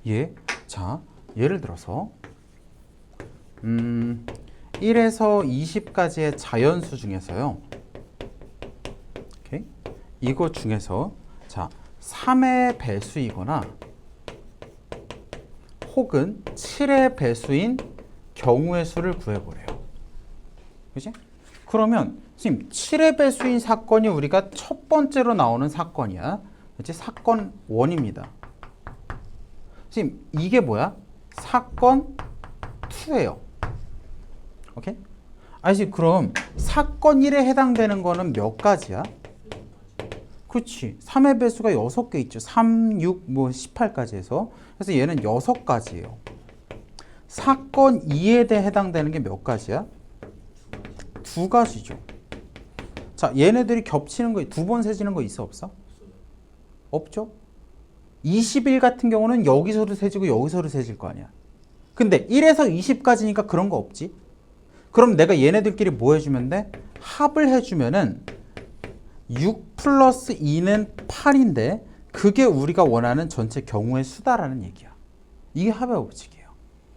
Speaker 1: 예, 자, 예를 들어서 1에서 20까지의 자연수 중에서요. 오케이? 이거 중에서 자, 3의 배수이거나 혹은 7의 배수인 경우의 수를 구해보래요. 그치? 그러면 지금 7의 배수인 사건이 우리가 첫 번째로 나오는 사건이야. 그치? 사건 1입니다. 지금 이게 뭐야? 사건 2예요. 오케이? 아니, 그럼 사건 1에 해당되는 거는 몇 가지야? 그렇지. 3의 배수가 6개 있죠. 3, 6, 뭐 18까지 해서. 그래서 얘는 6가지예요. 사건 2에 대해 해당되는 게 몇 가지야? 2가지죠. 자, 얘네들이 겹치는 거, 2번 세지는 거 있어, 없어? 없죠? 21 같은 경우는 여기서도 세지고 여기서도 세질 거 아니야. 근데 1에서 20까지니까 그런 거 없지? 그럼 내가 얘네들끼리 뭐 해주면 돼? 합을 해주면은 6 플러스 2는 8인데 그게 우리가 원하는 전체 경우의 수다라는 얘기야. 이게 합의 법칙이에요.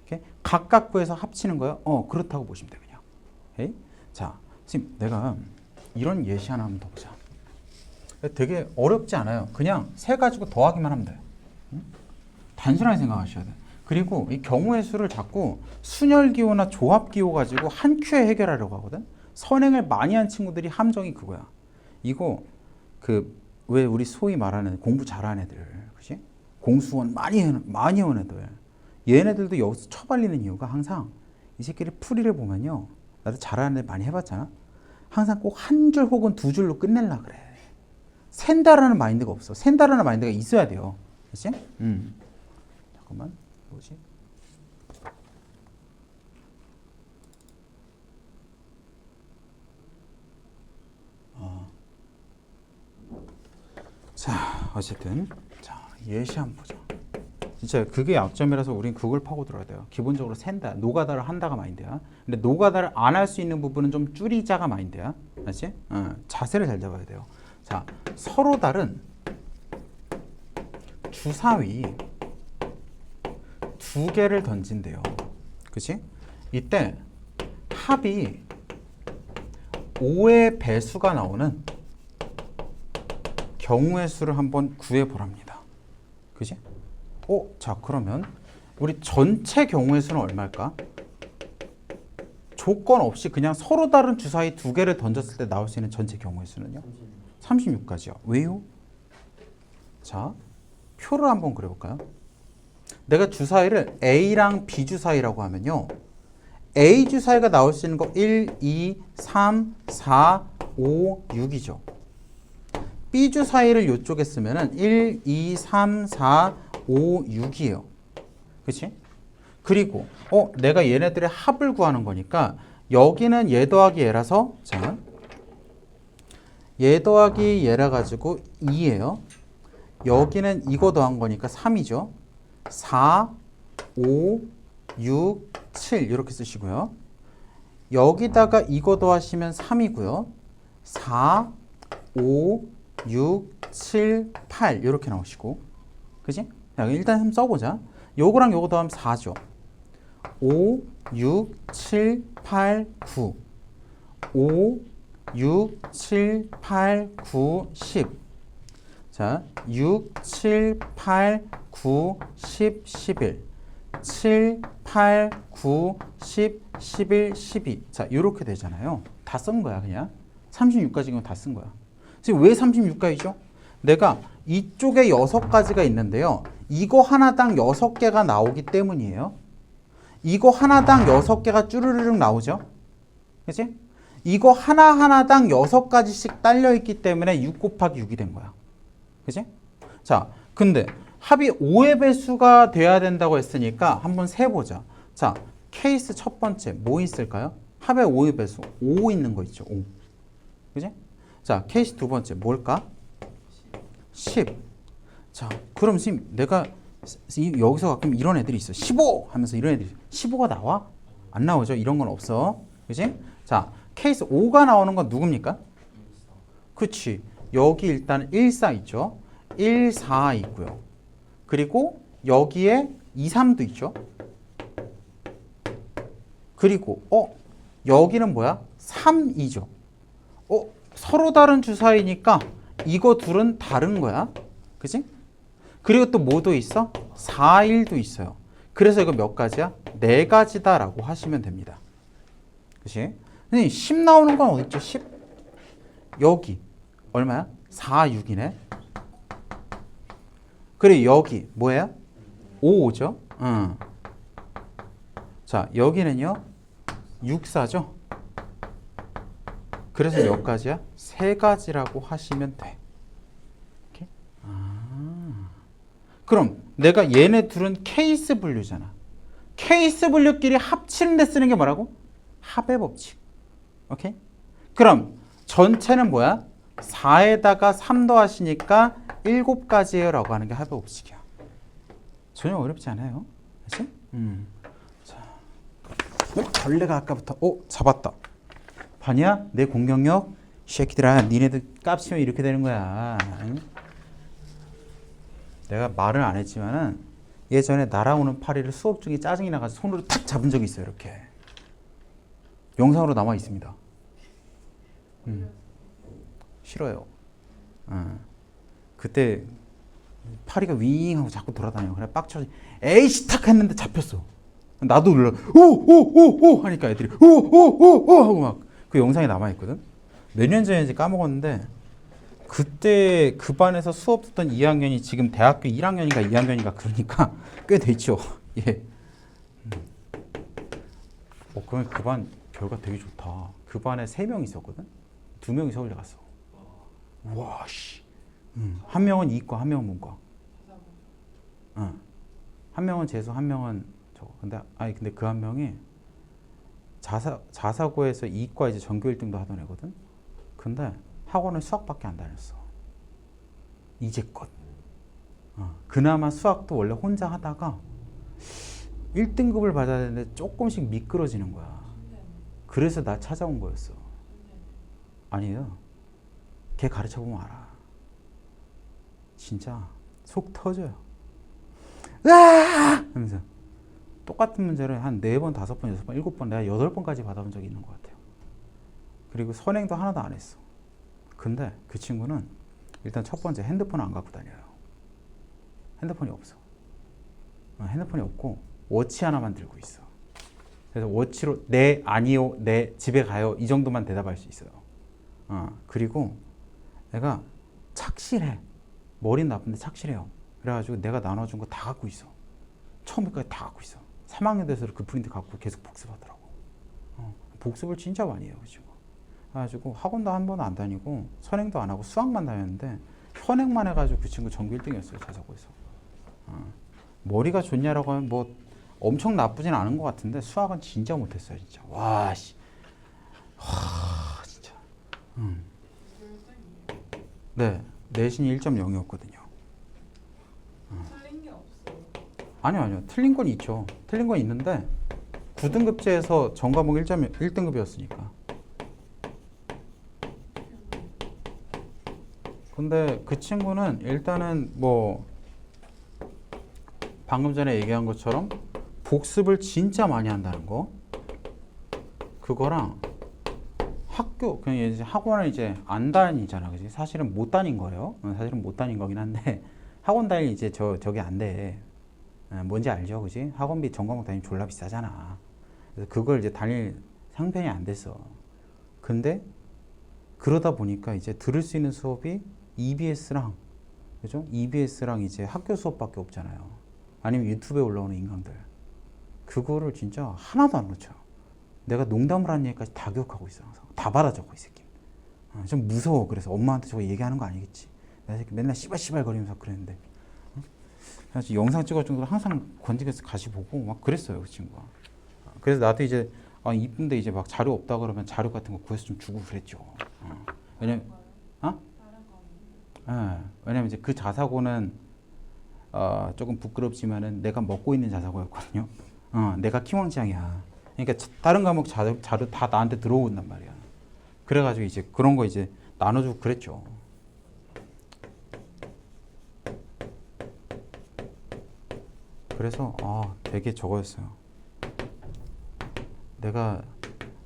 Speaker 1: 오케이? 각각 구해서 합치는 거예요? 그렇다고 보시면 돼, 그냥. 오케이? 자, 지금 내가 이런 예시 하나 한번 더 보자. 되게 어렵지 않아요. 그냥 세 가지고 더하기만 하면 돼. 응? 단순하게 생각하셔야 돼. 그리고 이 경우의 수를 자꾸 순열기호나 조합기호 가지고 한 큐에 해결하려고 하거든. 선행을 많이 한 친구들이 함정이 그거야. 이거 왜 우리 소위 말하는 공부 잘하는 애들, 그지? 공수원 많이 해온 애들, 얘네들도 여기서 처발리는 이유가 항상 이 새끼를 풀이를 보면요, 나도 잘하는 애 많이 해봤잖아. 항상 꼭 한 줄 혹은 두 줄로 끝내려 그래. 샌다라는 마인드가 없어. 샌다라는 마인드가 있어야 돼요. 그치? 잠깐만. 뭐지? 자, 어쨌든 자, 예시 한번 보자. 진짜 그게 약점이라서 우린 그걸 파고들어야 돼요. 기본적으로 샌다, 노가다를 한다가 마인드야. 근데 노가다를 안 할 수 있는 부분은 좀 줄이자가 마인드야. 알지? 자세를 잘 잡아야 돼요. 자, 서로 다른 주사위 2개를 던진대요. 그치? 이때 합이 5의 배수가 나오는 경우의 수를 한번 구해보랍니다. 그치? 자, 그러면 우리 전체 경우의 수는 얼마일까? 조건 없이 그냥 서로 다른 주사위 2개를 던졌을 때 나올 수 있는 전체 경우의 수는요? 36가지요. 왜요? 자, 표를 한번 그려볼까요? 내가 주사위를 A랑 B 주사위라고 하면요, A 주사위가 나올 수 있는 거 1, 2, 3, 4, 5, 6이죠. B 주사위를 이쪽에 쓰면은 1, 2, 3, 4, 5, 6이에요. 그치? 그리고 내가 얘네들의 합을 구하는 거니까 여기는 얘 더하기 얘라서, 자, 얘 더하기 얘라 가지고 2예요. 여기는 이거 더한 거니까 3이죠. 4, 5, 6, 7 이렇게 쓰시고요. 여기다가 이거 더하시면 3이고요. 4, 5, 6, 7, 8 이렇게 나오시고, 그지? 자, 일단 한번 써보자. 요거랑 요거 더하면 4죠. 5, 6, 7, 8, 9 5, 6, 7, 8, 9, 10 자, 6, 7, 8, 9, 10, 11 7, 8, 9, 10, 11, 12 자, 요렇게 되잖아요. 다 쓴 거야, 그냥. 36가지면 다 쓴 거야. 지금 왜 36가지죠? 내가 이쪽에 6가지가 있는데요. 이거 하나당 6개가 나오기 때문이에요. 이거 하나당 6개가 쭈르르륵 나오죠. 그치? 이거 하나하나당 6가지씩 딸려있기 때문에 6 곱하기 6이 된 거야. 그치? 자, 근데 합이 5의 배수가 돼야 된다고 했으니까 한번 세보자. 자, 케이스 첫 번째 뭐 있을까요? 합의 5의 배수 5 있는 거 있죠. 5. 그치? 자, 케이스 두 번째 뭘까? 10. 자, 그럼 지금 내가 여기서 가끔 이런 애들이 있어. 15 하면서 이런 애들이 15가 나와? 안 나오죠. 이런 건 없어. 그치? 자, 케이스 5가 나오는 건 누굽니까? 그치. 여기 일단 1, 4 있죠. 1, 4 있고요. 그리고 여기에 2, 3도 있죠. 그리고 여기는 뭐야? 3이죠. 서로 다른 주사위니까 이거 둘은 다른 거야. 그치? 그리고 또 뭐도 있어? 4, 1도 있어요. 그래서 이거 몇 가지야? 4가지다 라고 하시면 됩니다. 그치? 선생님 10 나오는 건 어디 있죠? 10? 여기 얼마야? 4, 6이네. 그리고 여기 뭐예요? 5, 5죠? 자, 여기는요 6, 4죠? 그래서 몇 가지야? 3가지라고 하시면 돼. 그럼 내가 얘네 둘은 케이스 분류잖아. 케이스 분류끼리 합치는데 쓰는 게 뭐라고? 합의 법칙. 오케이? 그럼 전체는 뭐야? 4에다가 3 더하시니까 7가지예요 라고 하는 게 합의 법칙이야. 전혀 어렵지 않아요. 그치? 자, 벌레가 아까부터 잡았다. 봤냐? 내 공격력? 쉐키들아, 니네들 깝치면 이렇게 되는 거야. 응? 내가 말을 안 했지만은 예전에 날아오는 파리를 수업 중에 짜증이 나가지고 손으로 탁 잡은 적이 있어요. 이렇게. 영상으로 남아 있습니다. 싫어요. 그때 파리가 윙 하고 자꾸 돌아다녀. 그래 빡쳐. 에이씨 탁 했는데 잡혔어. 나도 놀라. 오오오오 하니까 애들이 오오오오 하고 막 그 영상이 남아 있거든. 몇 년 전인지 까먹었는데 그때 그 반에서 수업 듣던 2학년이 지금 대학교 1학년인가 2학년인가 그러니까 꽤 됐죠. 예. 그러면 그 반 결과 되게 좋다. 그 반에 3명 있었거든. 2명이 서울대 갔어. 와 씨. 한 명은 이과, 한 명은 문과. 한 명은 재수, 한 명은 저거. 근데 그 한 명이 자사고에서 이과 이제 전교 1등도 하던 애거든. 근데 학원은 수학밖에 안 다녔어. 이제껏. 그나마 수학도 원래 혼자 하다가 1등급을 받아야 되는데 조금씩 미끄러지는 거야. 그래서 나 찾아온 거였어. 아니에요. 걔 가르쳐보면 알아. 진짜 속 터져요. 으아! 하면서 똑같은 문제를 한 4번, 5번, 6번, 7번 내가 8번까지 받아본 적이 있는 것 같아요. 그리고 선행도 하나도 안 했어. 근데 그 친구는 일단 첫 번째 핸드폰 안 갖고 다녀요. 핸드폰이 없어. 핸드폰이 없고 워치 하나만 들고 있어. 그래서 워치로 네, 아니요, 네, 집에 가요 이 정도만 대답할 수 있어요. 그리고 내가 착실해. 머리는 나쁜데 착실해요. 그래가지고 내가 나눠준 거 다 갖고 있어. 처음에까지 다 갖고 있어. 3학년 돼서 그 프린트 갖고 계속 복습하더라고. 복습을 진짜 많이 해요. 그 친구. 그래가지고 학원도 한 번도 안 다니고 선행도 안 하고 수학만 다녔는데 현행만 해가지고 그 친구 전교 1등이었어요. 자사고에서. 머리가 좋냐라고 하면 뭐 엄청 나쁘진 않은 것 같은데 수학은 진짜 못했어요. 진짜. 와 씨. 와 진짜. 네. 내신이 1.0이었거든요.
Speaker 3: 틀린 게 없어요.
Speaker 1: 아니요. 틀린 건 있죠. 틀린 건 있는데 9등급제에서 전 과목 1.1등급이었으니까. 근데 그 친구는 일단은 뭐 방금 전에 얘기한 것처럼 복습을 진짜 많이 한다는 거. 그거랑 학교 그냥 이제 학원을 이제 안 다니잖아. 그지? 사실은 못 다닌 거예요. 사실은 못 다닌 거긴 한데 학원 다닐 이제 저기 안 돼. 뭔지 알죠? 그지? 학원비 전 과목 다니면 졸라 비싸잖아. 그래서 그걸 이제 다닐 상편이 안 됐어. 근데 그러다 보니까 이제 들을 수 있는 수업이 EBS랑 그죠? EBS랑 이제 학교 수업밖에 없잖아요. 아니면 유튜브에 올라오는 인강들. 그거를 진짜 하나도 안 놓쳐. 내가 농담을 하는 얘기까지 다 기억하고 있어. 다 받아 적고 이 새끼. 좀 무서워. 그래서 엄마한테 저거 얘기하는 거 아니겠지. 나 새끼 맨날 씨발씨발 거리면서 그랬는데. 그래서 영상 찍어준 정도로 항상 건지게서 가시 보고 막 그랬어요. 그 친구가. 그래서 나도 이제 이쁜데 이제 막 자료 없다 그러면 자료 같은 거 구해서 좀 주고 그랬죠. 왜냐면 왜냐면 이제 그 자사고는 조금 부끄럽지만은 내가 먹고 있는 자사고였거든요. 내가 키왕짱이야. 그러니까 다른 과목 자료 다 나한테 들어온단 말이야. 그래가지고 이제 그런 거 이제 나눠주고 그랬죠. 그래서 되게 저거였어요.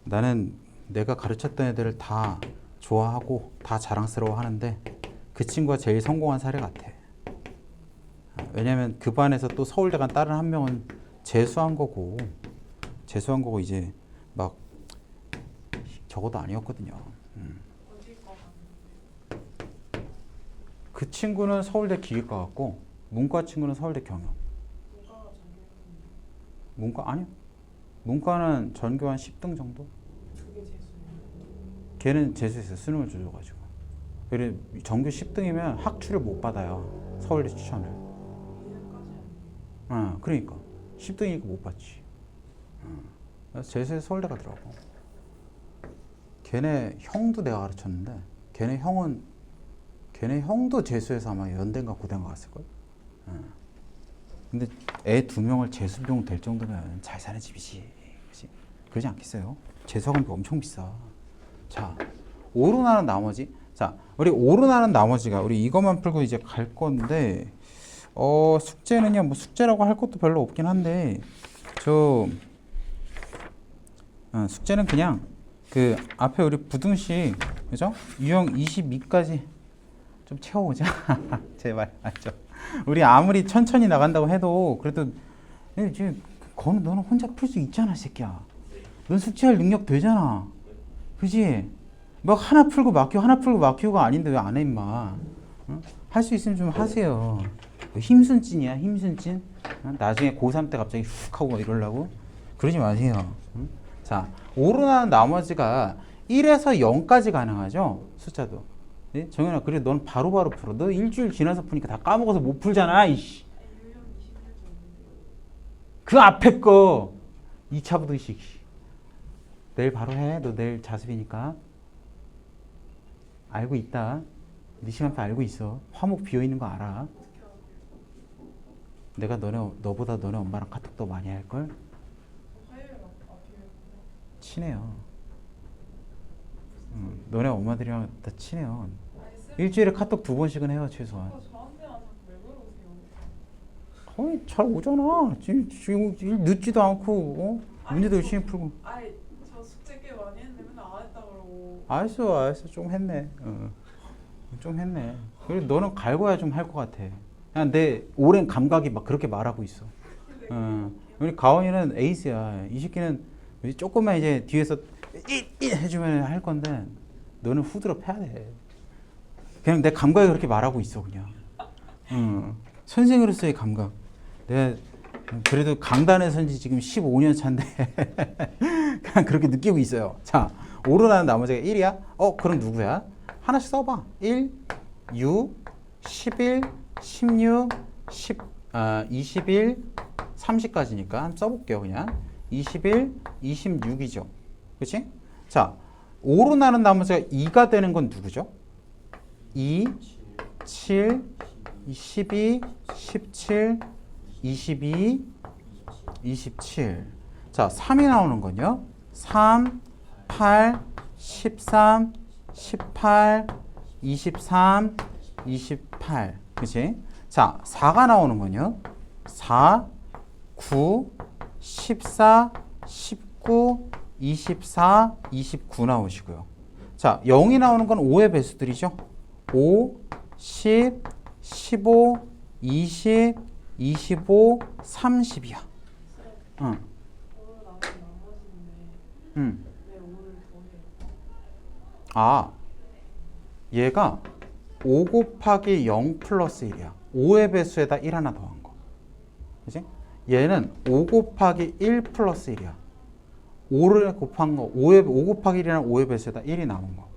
Speaker 1: 나는 내가 가르쳤던 애들을 다 좋아하고 다 자랑스러워 하는데 그 친구가 제일 성공한 사례 같아. 왜냐면 그 반에서 또 서울대 간 다른 한 명은 재수한 거고 이제 막 저거도 아니었거든요.
Speaker 3: 어디 거 같은데.
Speaker 1: 그 친구는 서울대 기계과 같고 문과 친구는 서울대 경영.
Speaker 3: 누가 전교했는데
Speaker 1: 문과 아니요. 문과는 전교 한 10등 정도.
Speaker 3: 그게 재수예요.
Speaker 1: 걔는 재수했어요. 수능을 조져가지고. 그래 전교 10등이면 학추를 못 받아요. 서울대 추천을.
Speaker 3: 얘는
Speaker 1: 그러니까 10등이니까 못 받지. 그래서 재수해서 서울대 가더라고. 걔네 형도 내가 가르쳤는데 걔네 형도 재수해서 아마 연대인가 고대인가 갔을걸. 근데 애 2명을 재수 비용 될 정도면 잘 사는 집이지. 그치? 그러지 않겠어요? 재수학원비 엄청 비싸. 자, 오른하는 나머지. 자, 우리 오른하는 나머지가 우리 이것만 풀고 이제 갈 건데 숙제는요. 뭐 숙제라고 할 것도 별로 없긴 한데 숙제는 그냥 그 앞에 우리 부등식 그죠? 유형 22까지 좀 채워보자. 제발 알죠? 우리 아무리 천천히 나간다고 해도 그래도 지금 건우 너는 혼자 풀 수 있잖아, 새끼야. 넌 숙제할 능력 되잖아. 그지? 막 하나 풀고 막히고가 아닌데 왜 안 해, 임마? 응? 할 수 있으면 좀 하세요. 힘순찐이야, 힘순찐? 나중에 고3 때 갑자기 훅 하고 이러려고? 그러지 마세요. 응? 자, 오르나는 나머지가 1에서 0까지 가능하죠? 숫자도. 네? 정현아, 그래, 넌 바로바로 풀어. 너 일주일 지나서 푸니까 다 까먹어서 못 풀잖아, 이씨. 그 앞에 거 2차 부등식. 내일 바로 해. 너 내일 자습이니까. 알고 있다. 네 시간표 알고 있어. 화목 비어있는 거 알아. 내가 너보다 너네 엄마랑 카톡 더 많이 할걸? 친해요. 너네 엄마들이랑 다 친해요. 일주일에 카톡 2번씩은 해요, 최소한. 잘 오잖아. 지금 일 늦지도 않고, 문제도 열심히 풀고.
Speaker 3: 저 숙제 꽤 많이 했는데 맨날 안 했다 그러고.
Speaker 1: 알았어. 좀 했네. 좀 했네. 그래도 너는 갈고야 좀 할 것 같아. 그냥 내 오랜 감각이 막 그렇게 말하고 있어. 우리 가온이는 에이스야. 이 새끼는 조금만 이제 뒤에서 해주면 할 건데, 너는 후드로 패야 돼. 그냥 내 감각이 그렇게 말하고 있어, 그냥. 선생으로서의 감각. 내가 그래도 강단의 선지 지금 15년 차인데 그냥 그렇게 느끼고 있어요. 자, 오르나는 나머지가 1이야? 그럼 누구야? 하나씩 써봐. 1, 6, 11, 16, 21, 30까지니까 한번 써볼게요, 그냥. 21, 26이죠. 그치? 자, 오르나는 나머지가 2가 되는 건 누구죠? 2, 7, 12, 17, 22, 27. 자, 3이 나오는 건요. 3, 8, 13, 18, 23, 28. 그치? 자, 4가 나오는 건요. 4, 9, 14, 19, 24, 29 나오시고요. 자, 0이 나오는 건 5의 배수들이죠. 5, 10, 15, 20, 25, 30이야. 응. 응. 얘가 5 곱하기 0 플러스 1이야. 5의 배수에다 1 하나 더한 거. 그치? 얘는 5 곱하기 1 플러스 1이야. 5를 곱한 거, 5 곱하기 1이라는 5의 배수에다 1이 남은 거.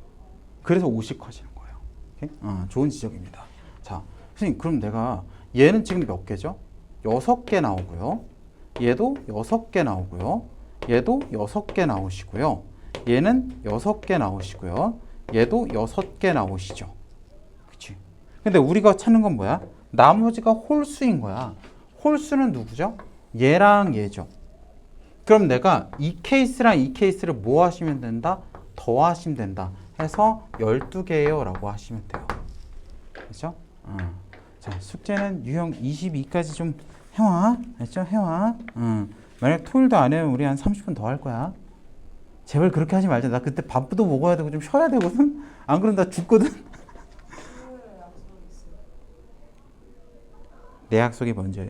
Speaker 1: 그래서 50 커지는 거예요. 오케이? 좋은 지적입니다. 자, 선생님, 그럼 내가 얘는 지금 몇 개죠? 6개 나오고요. 얘도 6개 나오고요. 얘도 6개 나오시고요. 얘는 6개 나오시고요. 얘도 6개 나오시죠. 그치? 근데 우리가 찾는 건 뭐야? 나머지가 홀수인 거야. 홀수는 누구죠? 얘랑 얘죠. 그럼 내가 이 케이스랑 이 케이스를 뭐 하시면 된다? 더하시면 된다. 해서 12개예요 라고 하시면 돼요. 그렇죠? 자, 숙제는 유형 22까지 좀 해와. 알죠? 해와. 만약 토요일도 안 해면 우리 한 30분 더 할 거야. 제발 그렇게 하지 말자. 나 그때 밥도 먹어야 되고 좀 쉬어야 되거든. 안 그러면 나 죽거든. 내 약속이 먼저예요.